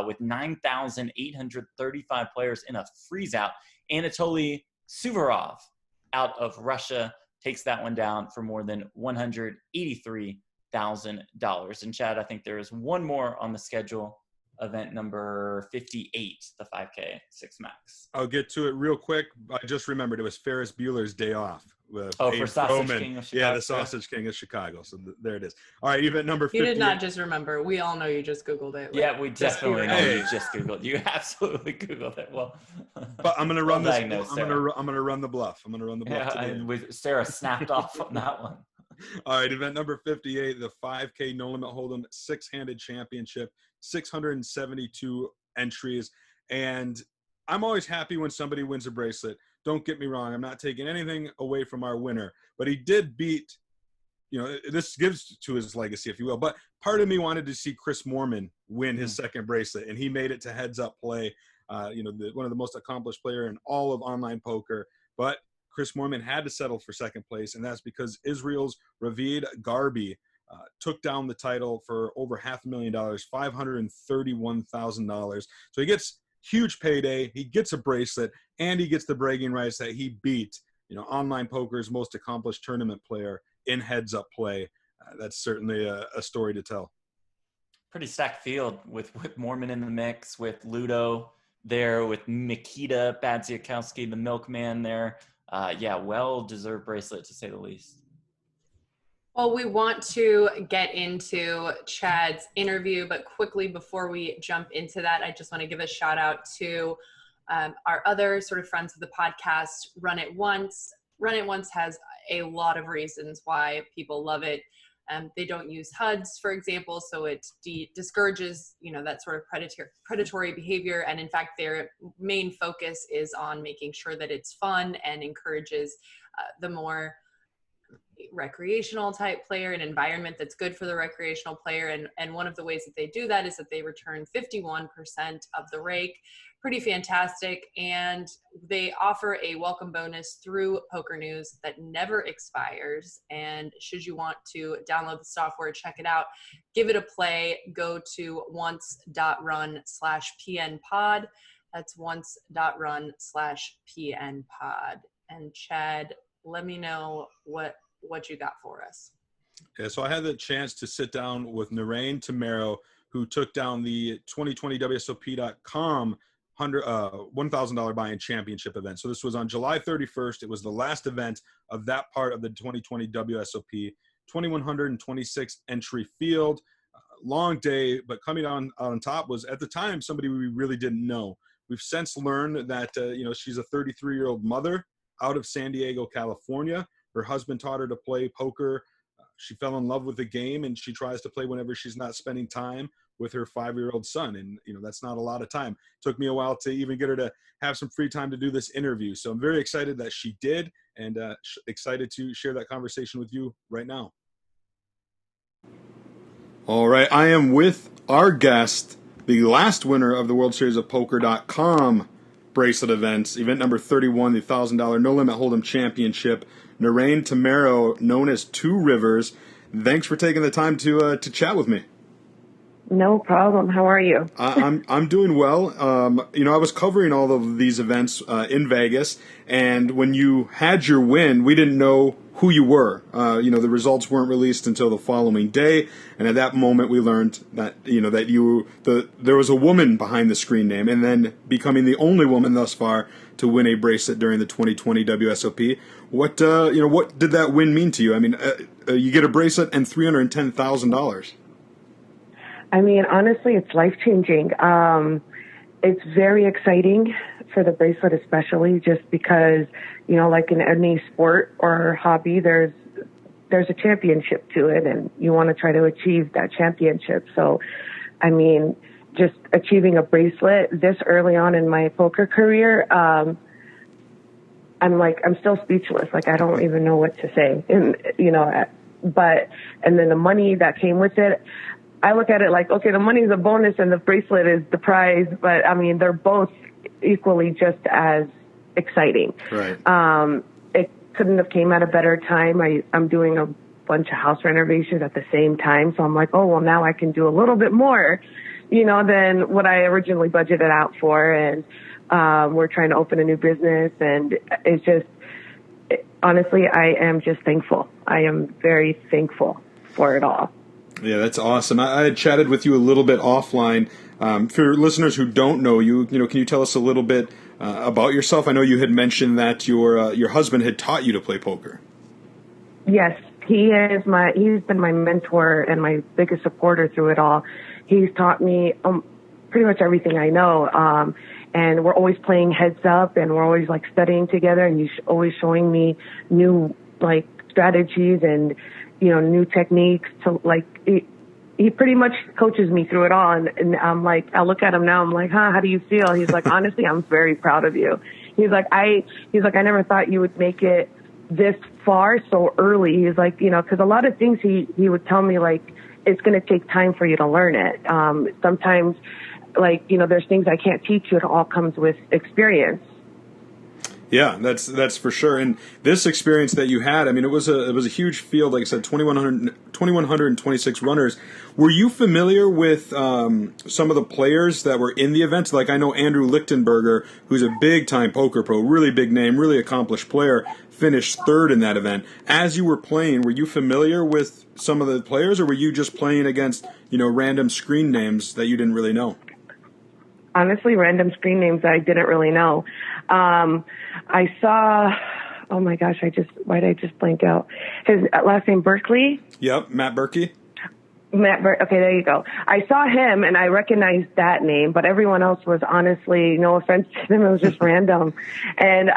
with 9,835 players in a freeze-out. Anatoly Suvorov out of Russia takes that one down for more than $183,000. And Chad, I think there is one more on the schedule. Event number 58, the 5K 6 max. I'll get to it real quick. I just remembered it was Ferris Bueller's Day Off. With for Sausage King of Chicago. Yeah, the Sausage King of Chicago. So there it is. All right, event number 58. You did not just remember. We all know you just Googled it. Yeah, we definitely know you just Googled. You absolutely Googled it. Well, but I'm going to run this. I'm going to run the bluff. And Sarah snapped off on that one. All right, event number 58, the 5K No Limit Hold'em 6-handed championship, 672 entries. And I'm always happy when somebody wins a bracelet. Don't get me wrong. I'm not taking anything away from our winner, but he did beat, this gives to his legacy, if you will. But part of me wanted to see Chris Moorman win his second bracelet, and he made it to Heads Up Play, one of the most accomplished player in all of online poker. But Chris Moorman had to settle for second place, and that's because Israel's Ravid Garbi took down the title for over $500,000, $531,000. So he gets huge payday, he gets a bracelet, and he gets the bragging rights that he beat, online poker's most accomplished tournament player in Heads Up Play. That's certainly a story to tell. Pretty stacked field with Moorman in the mix, with Ludo there, with Mikita Badziakowski, the milkman there. Well-deserved bracelet, to say the least. Well, we want to get into Chad's interview, but quickly before we jump into that, I just want to give a shout out to our other sort of friends of the podcast, Run It Once. Run It Once has a lot of reasons why people love it. They don't use HUDs, for example, so it discourages, that sort of predatory behavior. And in fact, their main focus is on making sure that it's fun and encourages the more recreational type player, an environment that's good for the recreational player. And one of the ways that they do that is that they return 51% of the rake. Pretty fantastic. And they offer a welcome bonus through PokerNews that never expires. And should you want to download the software, check it out, give it a play, go to once.run/PNPod. That's once.run/PNPod. And Chad, let me know what you got for us. Yeah, so I had the chance to sit down with Nahrain Tamero, who took down the 2020 WSOP.com $1,000 buy-in championship event. So this was on July 31st. It was the last event of that part of the 2020 WSOP. 2,126 entry field. Long day, but coming on top was, at the time, somebody we really didn't know. We've since learned that she's a 33-year-old mother out of San Diego, California. Her husband taught her to play poker. She fell in love with the game, and she tries to play whenever she's not spending time with her 5-year-old son. And, that's not a lot of time. It took me a while to even get her to have some free time to do this interview. So I'm very excited that she did, and excited to share that conversation with you right now. All right. I am with our guest, the last winner of the World Series of Poker.com bracelet events, event number 31, the $1,000 No Limit Hold'em Championship, Nahrain Tamero, known as Two Rivers. Thanks for taking the time to chat with me. No problem. How are you? I'm doing well. I was covering all of these events in Vegas, and when you had your win, we didn't know who you were. The results weren't released until the following day, and at that moment we learned that there was a woman behind the screen name, and then becoming the only woman thus far to win a bracelet during the 2020 WSOP. What did that win mean to you? I mean, you get a bracelet and $310,000. I mean, honestly, it's life-changing. It's very exciting for the bracelet, especially just because, like in any sport or hobby, there's a championship to it, and you want to try to achieve that championship. So, I mean, just achieving a bracelet this early on in my poker career, I'm still speechless. Like, I don't even know what to say. And, and then the money that came with it, I look at it like, okay, the money's a bonus and the bracelet is the prize, but I mean, they're both equally just as exciting. Right. It couldn't have came at a better time. I'm doing a bunch of house renovations at the same time. So I'm like, oh, well, now I can do a little bit more, than what I originally budgeted out for. And, we're trying to open a new business, and it's just, honestly, I am just thankful. I am very thankful for it all. Yeah, that's awesome. I had chatted with you a little bit offline. For listeners who don't know you, can you tell us a little bit about yourself? I know you had mentioned that your husband had taught you to play poker. Yes, he's been my mentor and my biggest supporter through it all. He's taught me pretty much everything I know. And we're always playing heads up, and we're always like studying together, and he's always showing me new like strategies and new techniques to like. He pretty much coaches me through it all, and I'm like, I look at him now, I'm like, how do you feel? He's like, honestly, I'm very proud of you. He's like, I never thought you would make it this far so early. He's like, because a lot of things he would tell me, like, it's going to take time for you to learn it. Sometimes, like, there's things I can't teach you. It all comes with experience. Yeah, that's for sure. And this experience that you had, I mean, it was a huge field. Like I said, 2,126 runners. Were you familiar with some of the players that were in the event? Like, I know Andrew Lichtenberger, who's a big-time poker pro, really big name, really accomplished player, finished third in that event. As you were playing, were you familiar with some of the players, or were you just playing against, random screen names that you didn't really know? Honestly, random screen names I didn't really know. I saw, oh my gosh, why did I just blank out? His last name, Berkeley? Yep, Matt Berkey. Okay, there you go. I saw him and I recognized that name, but everyone else was honestly, no offense to them, it was just random. And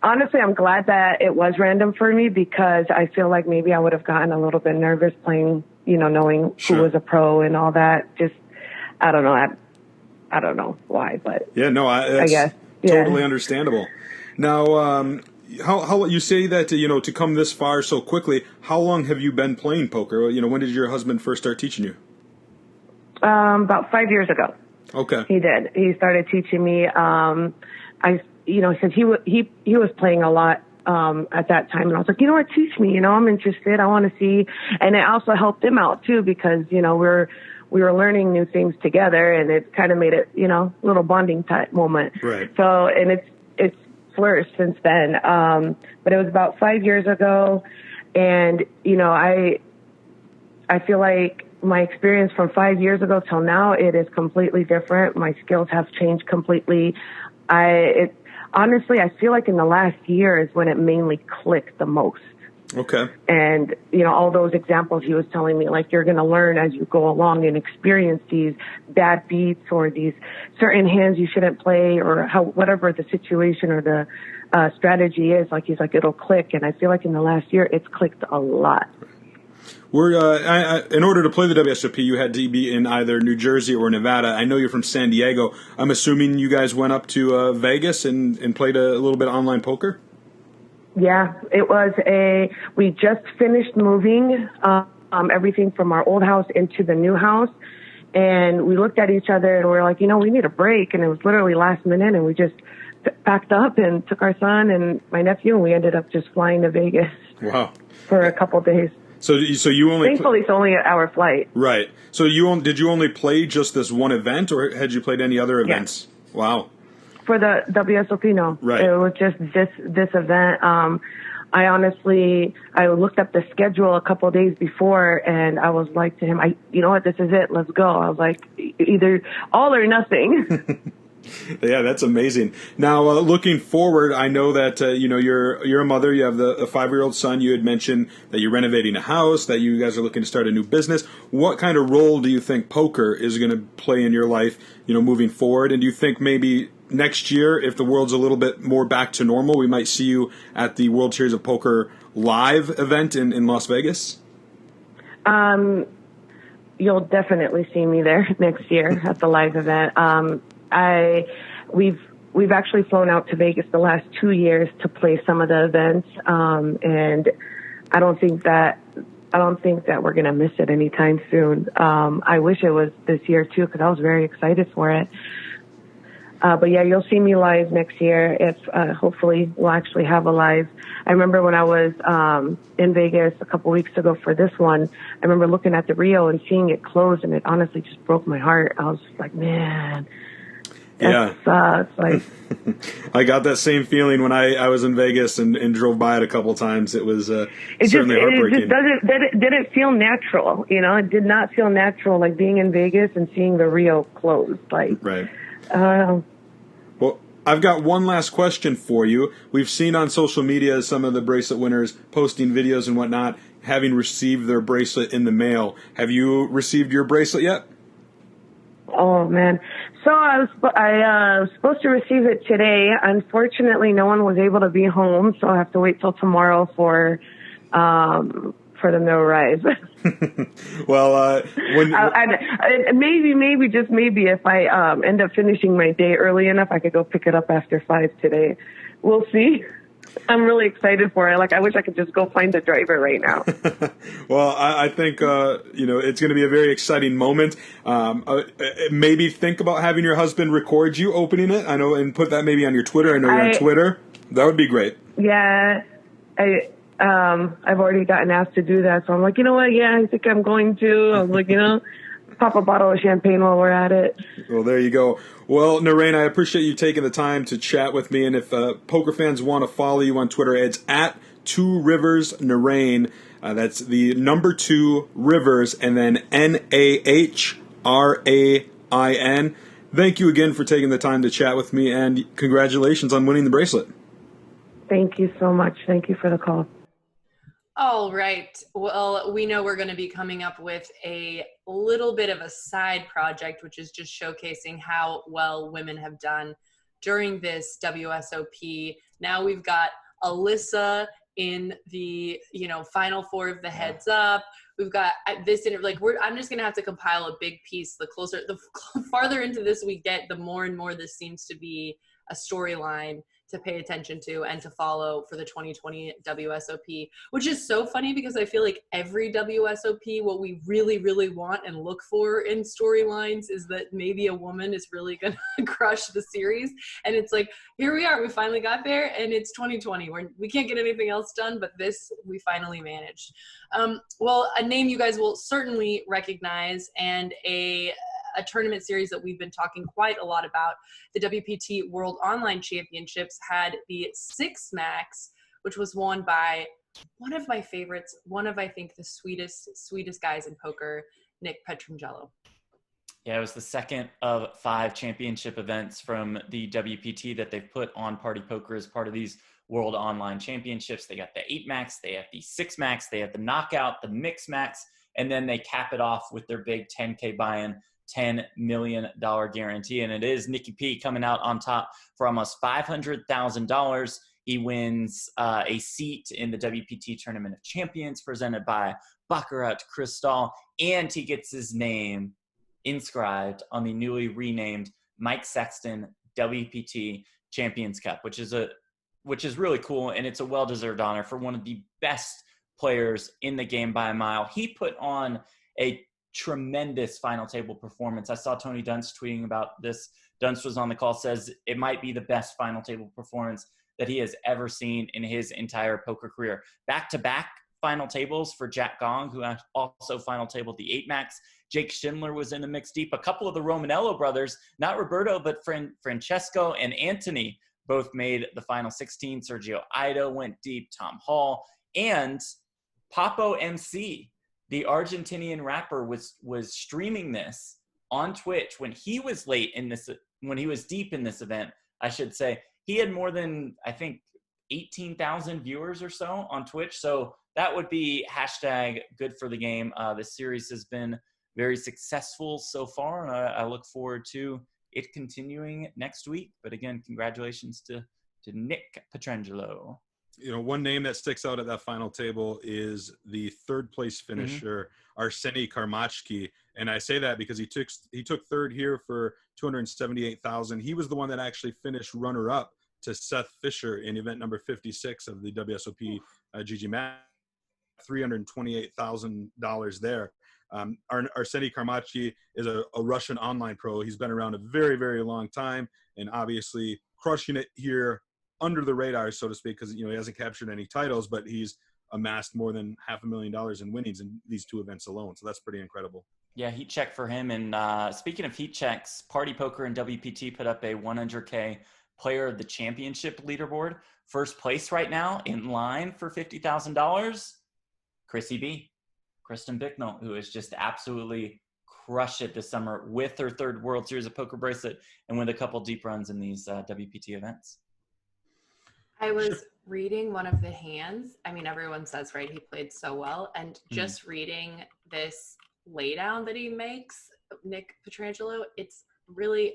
I'm glad that it was random for me, because I feel like maybe I would have gotten a little bit nervous playing, knowing Sure. who was a pro and all that. Just, I don't know. I don't know why, but yeah, no, I guess. Yeah. Totally understandable. Now, how you say that to come this far so quickly? How long have you been playing poker? When did your husband first start teaching you? About 5 years ago. Okay. He did. He started teaching me. Since he was playing a lot at that time, and I was like, what, teach me. I'm interested. I want to see, and it also helped him out too, because we were learning new things together, and it kind of made it, a little bonding type moment. Right. So, and it's flourished since then. But it was about 5 years ago, and I feel like my experience from 5 years ago till now, it is completely different. My skills have changed completely. Honestly, I feel like in the last year is when it mainly clicked the most. Okay. And, all those examples he was telling me, like, you're going to learn as you go along and experience these bad beats or these certain hands you shouldn't play, or whatever the situation or the strategy is. Like, he's like, it'll click. And I feel like in the last year, it's clicked a lot. In order to play the WSOP, you had to be in either New Jersey or Nevada. I know you're from San Diego. I'm assuming you guys went up to Vegas and played a little bit of online poker? Yeah, it was we just finished moving everything from our old house into the new house. And we looked at each other and we were like, we need a break. And it was literally last minute. And we just packed up and took our son and my nephew, and we ended up just flying to Vegas. Wow. For a couple of days. So you only thankfully it's only an hour flight. Right. So did you only play just this one event, or had you played any other events? Yeah. Wow. For the WSOP, no. Right. It was just this event. I looked up the schedule a couple of days before, and I was like to him, you know what, this is it, let's go. I was like, either all or nothing. Yeah, that's amazing. Now, looking forward, I know that you're a mother. You have a 5-year-old son. You had mentioned that you're renovating a house, that you guys are looking to start a new business. What kind of role do you think poker is going to play in your life, moving forward? And do you think maybe next year, if the world's a little bit more back to normal, we might see you at the World Series of Poker live event in Las Vegas? You'll definitely see me there next year at the live event. We've actually flown out to Vegas the last 2 years to play some of the events, and I don't think that we're gonna miss it anytime soon. I wish it was this year too, because I was very excited for it. But yeah, you'll see me live next year. If hopefully we'll actually have a live. I remember when I was in Vegas a couple weeks ago for this one, I remember looking at the Rio and seeing it close, and it honestly just broke my heart. I was just like, man. Yeah. Sucks. Like, I got that same feeling when I was in Vegas and drove by it a couple times. It was certainly heartbreaking. It just didn't feel natural. It did not feel natural, like being in Vegas and seeing the Rio closed. Like, right. Well, I've got one last question for you. We've seen on social media some of the bracelet winners posting videos and whatnot, having received their bracelet in the mail. Have you received your bracelet yet? Oh man! So I was supposed to receive it today. Unfortunately, no one was able to be home, so I have to wait till tomorrow for them to arrive. Well, maybe just maybe if I end up finishing my day early enough, I could go pick it up after 5 today. We'll see. I'm really excited for it. Like, I wish I could just go find the driver right now. Well, I think, it's going to be a very exciting moment. Maybe think about having your husband record you opening it. I know, and put that maybe on your Twitter. I know you're on Twitter. That would be great. Yeah. I've already gotten asked to do that. So I'm like, you know what? Yeah, I think I'm going to. I'm like, pop a bottle of champagne while we're at it. Well, there you go. Well, Nahrain, I appreciate you taking the time to chat with me. And if poker fans want to follow you on Twitter, it's at 2 Rivers Nahrain. That's the number 2 Rivers and then NAHRAIN. Thank you again for taking the time to chat with me, and congratulations on winning the bracelet. Thank you so much. Thank you for the call. All right. Well, we know we're going to be coming up with a little bit of a side project, which is just showcasing how well women have done during this WSOP. Now we've got Alyssa in the, final 4 of the heads up. We've got this, I'm just going to have to compile a big piece. The farther into this we get, the more and more this seems to be a storyline to pay attention to and to follow for the 2020 WSOP, which is so funny because I feel like every WSOP, what we really, really want and look for in storylines is that maybe a woman is really going to crush the series. And it's like, here we are, we finally got there, and it's 2020. We can't get anything else done, but this we finally managed. Well, a name you guys will certainly recognize, and a tournament series that we've been talking quite a lot about. The WPT World Online Championships had the 6 Max, which was won by one of my favorites, one of, I think, the sweetest guys in poker, Nick Petrangelo. Yeah, it was the second of 5 championship events from the WPT that they've put on Party Poker as part of these World Online Championships. They got the 8 Max, they have the 6 Max, they have the Knockout, the Mix Max, and then they cap it off with their big 10K buy-in, $10 million guarantee. And it is Nicky P coming out on top for almost $500,000. He wins a seat in the WPT Tournament of Champions presented by Baccarat Cristal, and he gets his name inscribed on the newly renamed Mike Sexton WPT Champions Cup, which is really cool, and it's a well-deserved honor for one of the best players in the game by a mile. He put on a tremendous final table performance. I saw Tony Dunst tweeting about this. Dunst was on the call, says it might be the best final table performance that he has ever seen in his entire poker career. Back-to-back final tables for Jack Gong, who also final tabled the 8 Max. Jake Schindler was in the mix deep. A couple of the Romanello brothers, not Roberto, but Francesco and Anthony, both made the final 16. Sergio Ido went deep, Tom Hall, and Papo MC, the Argentinian rapper, was streaming this on Twitch when he was deep in this event, I should say. He had more than, I think, 18,000 viewers or so on Twitch. So that would be hashtag good for the game. This series has been very successful so far, and I look forward to it continuing next week. But again, congratulations to Nick Petrangelo. You know, one name that sticks out at that final table is the third place finisher, Arseny Karmachki. And I say that because he took third here for 278,000. He was the one that actually finished runner up to Seth Fisher in event number 56 of the WSOP GG Match, $328,000 there. Arseny Karmachki is a Russian online pro. He's been around a very, very long time, and obviously crushing it here under the radar, so to speak, because he hasn't captured any titles, but he's amassed more than $500,000 in winnings in these two events alone. So that's pretty incredible. Yeah, heat check for him. And speaking of heat checks, Party Poker and WPT put up a 100K player of the championship leaderboard. First place right now, in line for $50,000, Chrissy B, Kristen Bicknell, who has just absolutely crushed it this summer with her third World Series of Poker bracelet and with a couple deep runs in these WPT events. I was reading one of the hands. I mean, everyone says, right, he played so well. And just reading this laydown that he makes, Nick Petrangelo, it's really,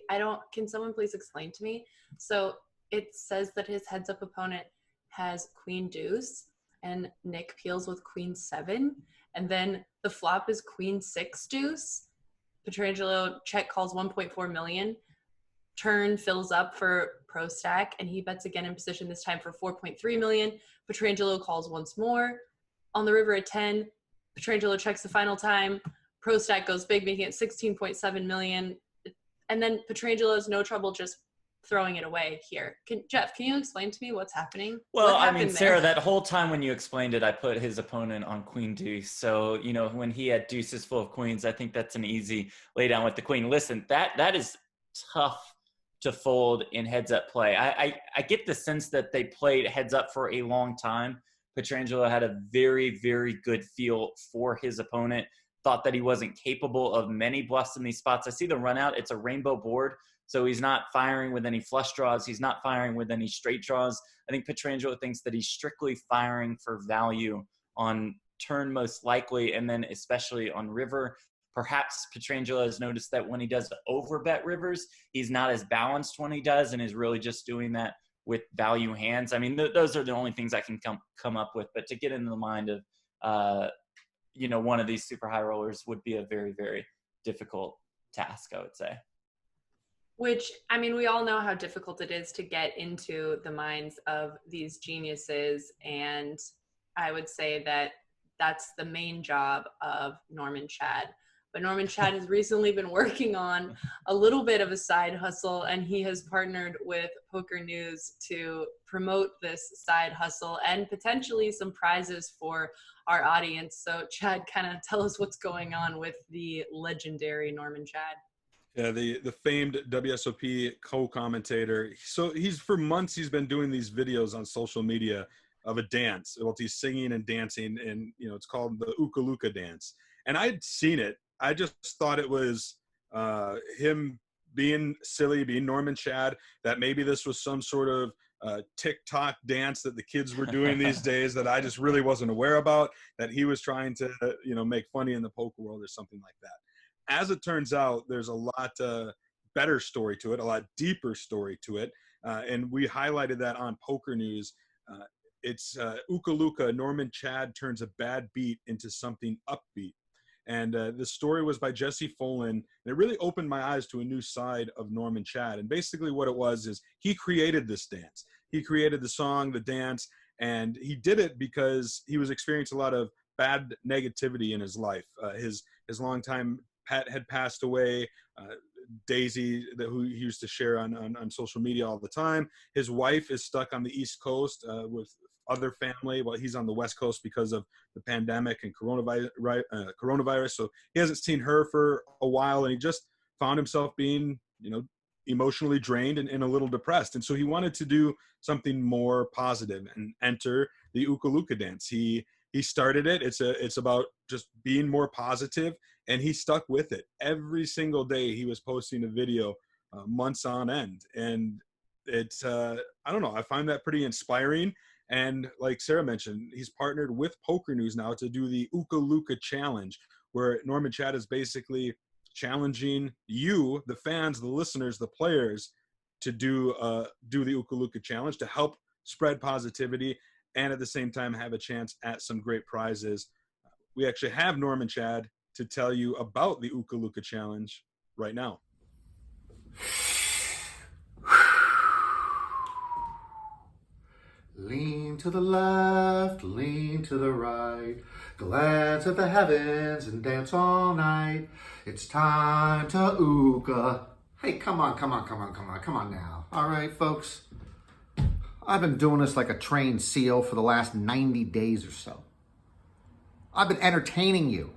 can someone please explain to me? So it says that his heads up opponent has queen deuce and Nick peels with queen 7. And then the flop is queen 6 deuce. Petrangelo check calls 1.4 million. Turn fills up for pro stack, and he bets again in position, this time for 4.3 million. Petrangelo calls once more. On the river at 10, Petrangelo checks the final time. Pro stack goes big, making it 16.7 million. And then Petrangelo has no trouble just throwing it away here. Jeff, can you explain to me what's happening? Well, I mean, Sarah, that whole time when you explained it, I put his opponent on queen deuce. So, when he had deuces full of queens, I think that's an easy lay down with the queen. Listen, that is tough to fold in heads up play. I get the sense that they played heads up for a long time. Petrangelo had a very, very good feel for his opponent, thought that he wasn't capable of many bluffs in these spots. I see the run out. It's a rainbow board, so he's not firing with any flush draws. He's not firing with any straight draws. I think Petrangelo thinks that he's strictly firing for value on turn most likely, and then especially on river. Perhaps Petrangelo has noticed that when he does overbet rivers, he's not as balanced when he does, and is really just doing that with value hands. I mean, those are the only things I can come up with. But to get into the mind of, one of these super high rollers would be a very, very difficult task, I would say. Which, I mean, we all know how difficult it is to get into the minds of these geniuses. And I would say that that's the main job of Norman Chad. But Norman Chad has recently been working on a little bit of a side hustle, and he has partnered with PokerNews to promote this side hustle and potentially some prizes for our audience. So Chad, kind of tell us what's going on with the legendary Norman Chad. Yeah, the famed WSOP co-commentator. So for months he's been doing these videos on social media of a dance. Well, he's singing and dancing, and it's called the OOKA Looka dance. And I'd seen it. I just thought it was him being silly, being Norman Chad, that maybe this was some sort of TikTok dance that the kids were doing these days that I just really wasn't aware about, that he was trying to, make funny in the poker world or something like that. As it turns out, there's a lot better story to it, a lot deeper story to it. And we highlighted that on PokerNews. It's OOKA Looka, Norman Chad turns a bad beat into something upbeat. And the story was by Jesse Folan, and it really opened my eyes to a new side of Norman Chad. And basically what it was is he created this dance. He created the song, the dance, and he did it because he was experiencing a lot of bad negativity in his life. His longtime pet had passed away, Daisy, who he used to share on social media all the time. His wife is stuck on the East Coast with other family. Well, he's on the West Coast because of the pandemic and coronavirus. So he hasn't seen her for a while, and he just found himself being, emotionally drained and a little depressed. And so he wanted to do something more positive and enter the OOKA Looka dance. He started it. It's about just being more positive, and he stuck with it. Every single day he was posting a video, months on end. And it's, I don't know, I find that pretty inspiring. And like Sarah mentioned, he's partnered with PokerNews now to do the OOKA Looka challenge, where Norman Chad is basically challenging you, the fans, the listeners, the players, to do the OOKA Looka challenge to help spread positivity and at the same time have a chance at some great prizes. We actually have Norman Chad to tell you about the OOKA Looka challenge right now. Lean to the left, lean to the right, glance at the heavens and dance all night. It's time to OOKA. Hey, come on now. All right, folks. I've been doing this like a trained SEAL for the last 90 days or so. I've been entertaining you,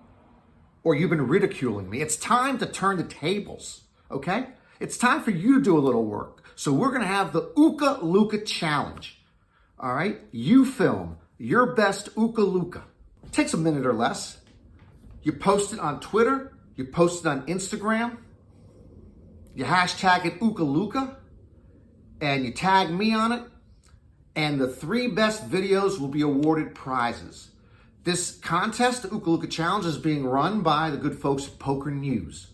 or you've been ridiculing me. It's time to turn the tables, okay? It's time for you to do a little work. So we're gonna have the OOKA Looka challenge. All right, you film your best OOKA Looka. It takes a minute or less. You post it on Twitter, you post it on Instagram, you hashtag it OOKA Looka, and you tag me on it, and the 3 best videos will be awarded prizes. This contest, the OOKA Looka Challenge, is being run by the good folks at PokerNews.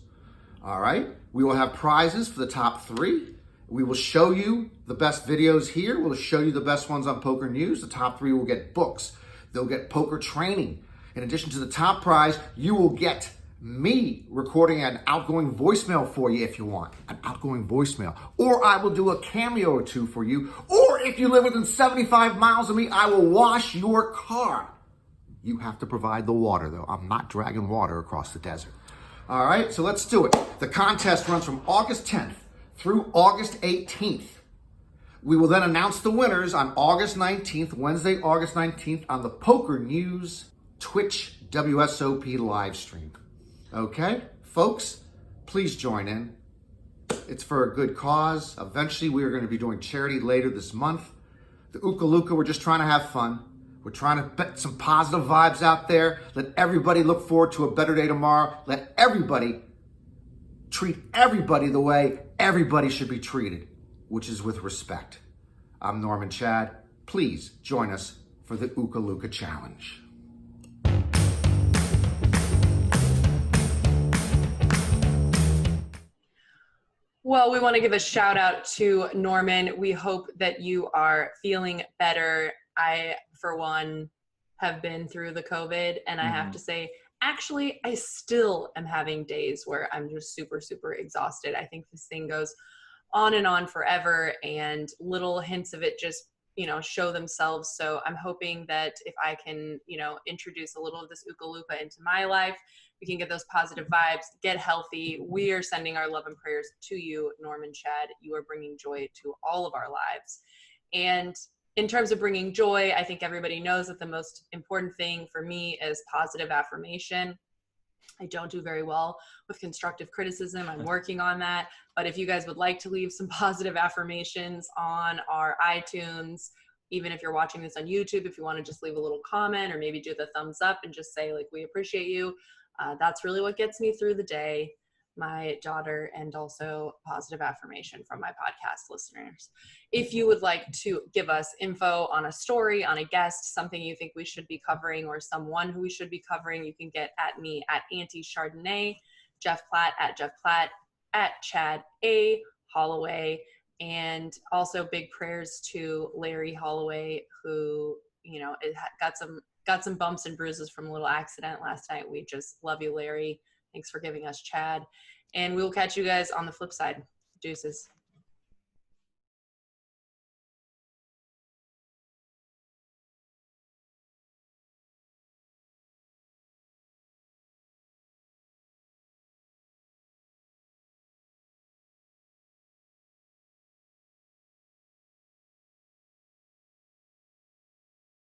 All right, we will have prizes for the top 3. We will show you the best videos here. We'll show you the best ones on PokerNews. The top 3 will get books. They'll get poker training. In addition to the top prize, you will get me recording an outgoing voicemail for you if you want. An outgoing voicemail. Or I will do a cameo or 2 for you. Or if you live within 75 miles of me, I will wash your car. You have to provide the water, though. I'm not dragging water across the desert. All right, so let's do it. The contest runs from August 10th through August 18th. We will then announce the winners on August 19th, Wednesday, August 19th, on the PokerNews Twitch WSOP live stream. Okay, folks, please join in. It's for a good cause. Eventually, we are going to be doing charity later this month. The OOKA Looka, we're just trying to have fun. We're trying to put some positive vibes out there. Let everybody look forward to a better day tomorrow. Let everybody treat everybody the way everybody should be treated, which is with respect. I'm Norman Chad. Please join us for the OOKA Looka challenge. Well, we want to give a shout out to Norman. We hope that you are feeling better. I, for one, have been through the COVID, and I have to say, actually, I still am having days where I'm just super, super exhausted. I think this thing goes on and on forever, and little hints of it just, show themselves. So I'm hoping that if I can, introduce a little of this OOKA Looka into my life, we can get those positive vibes, get healthy. We are sending our love and prayers to you, Norman Chad. You are bringing joy to all of our lives. And in terms of bringing joy, I think everybody knows that the most important thing for me is positive affirmation. I don't do very well with constructive criticism. I'm working on that. But if you guys would like to leave some positive affirmations on our iTunes, even if you're watching this on YouTube, if you want to just leave a little comment or maybe do the thumbs up and just say, we appreciate you. That's really what gets me through the day, my daughter, and also positive affirmation from my podcast listeners. If you would like to give us info on a story, on a guest, something you think we should be covering, or someone who we should be covering, you can get at me at Auntie Chardonnay, Jeff Platt at Jeff Platt, at Chad A. Holloway, and also big prayers to Larry Holloway, who, got some bumps and bruises from a little accident last night. We just love you, Larry. Thanks for giving us Chad. And we will catch you guys on the flip side. Deuces.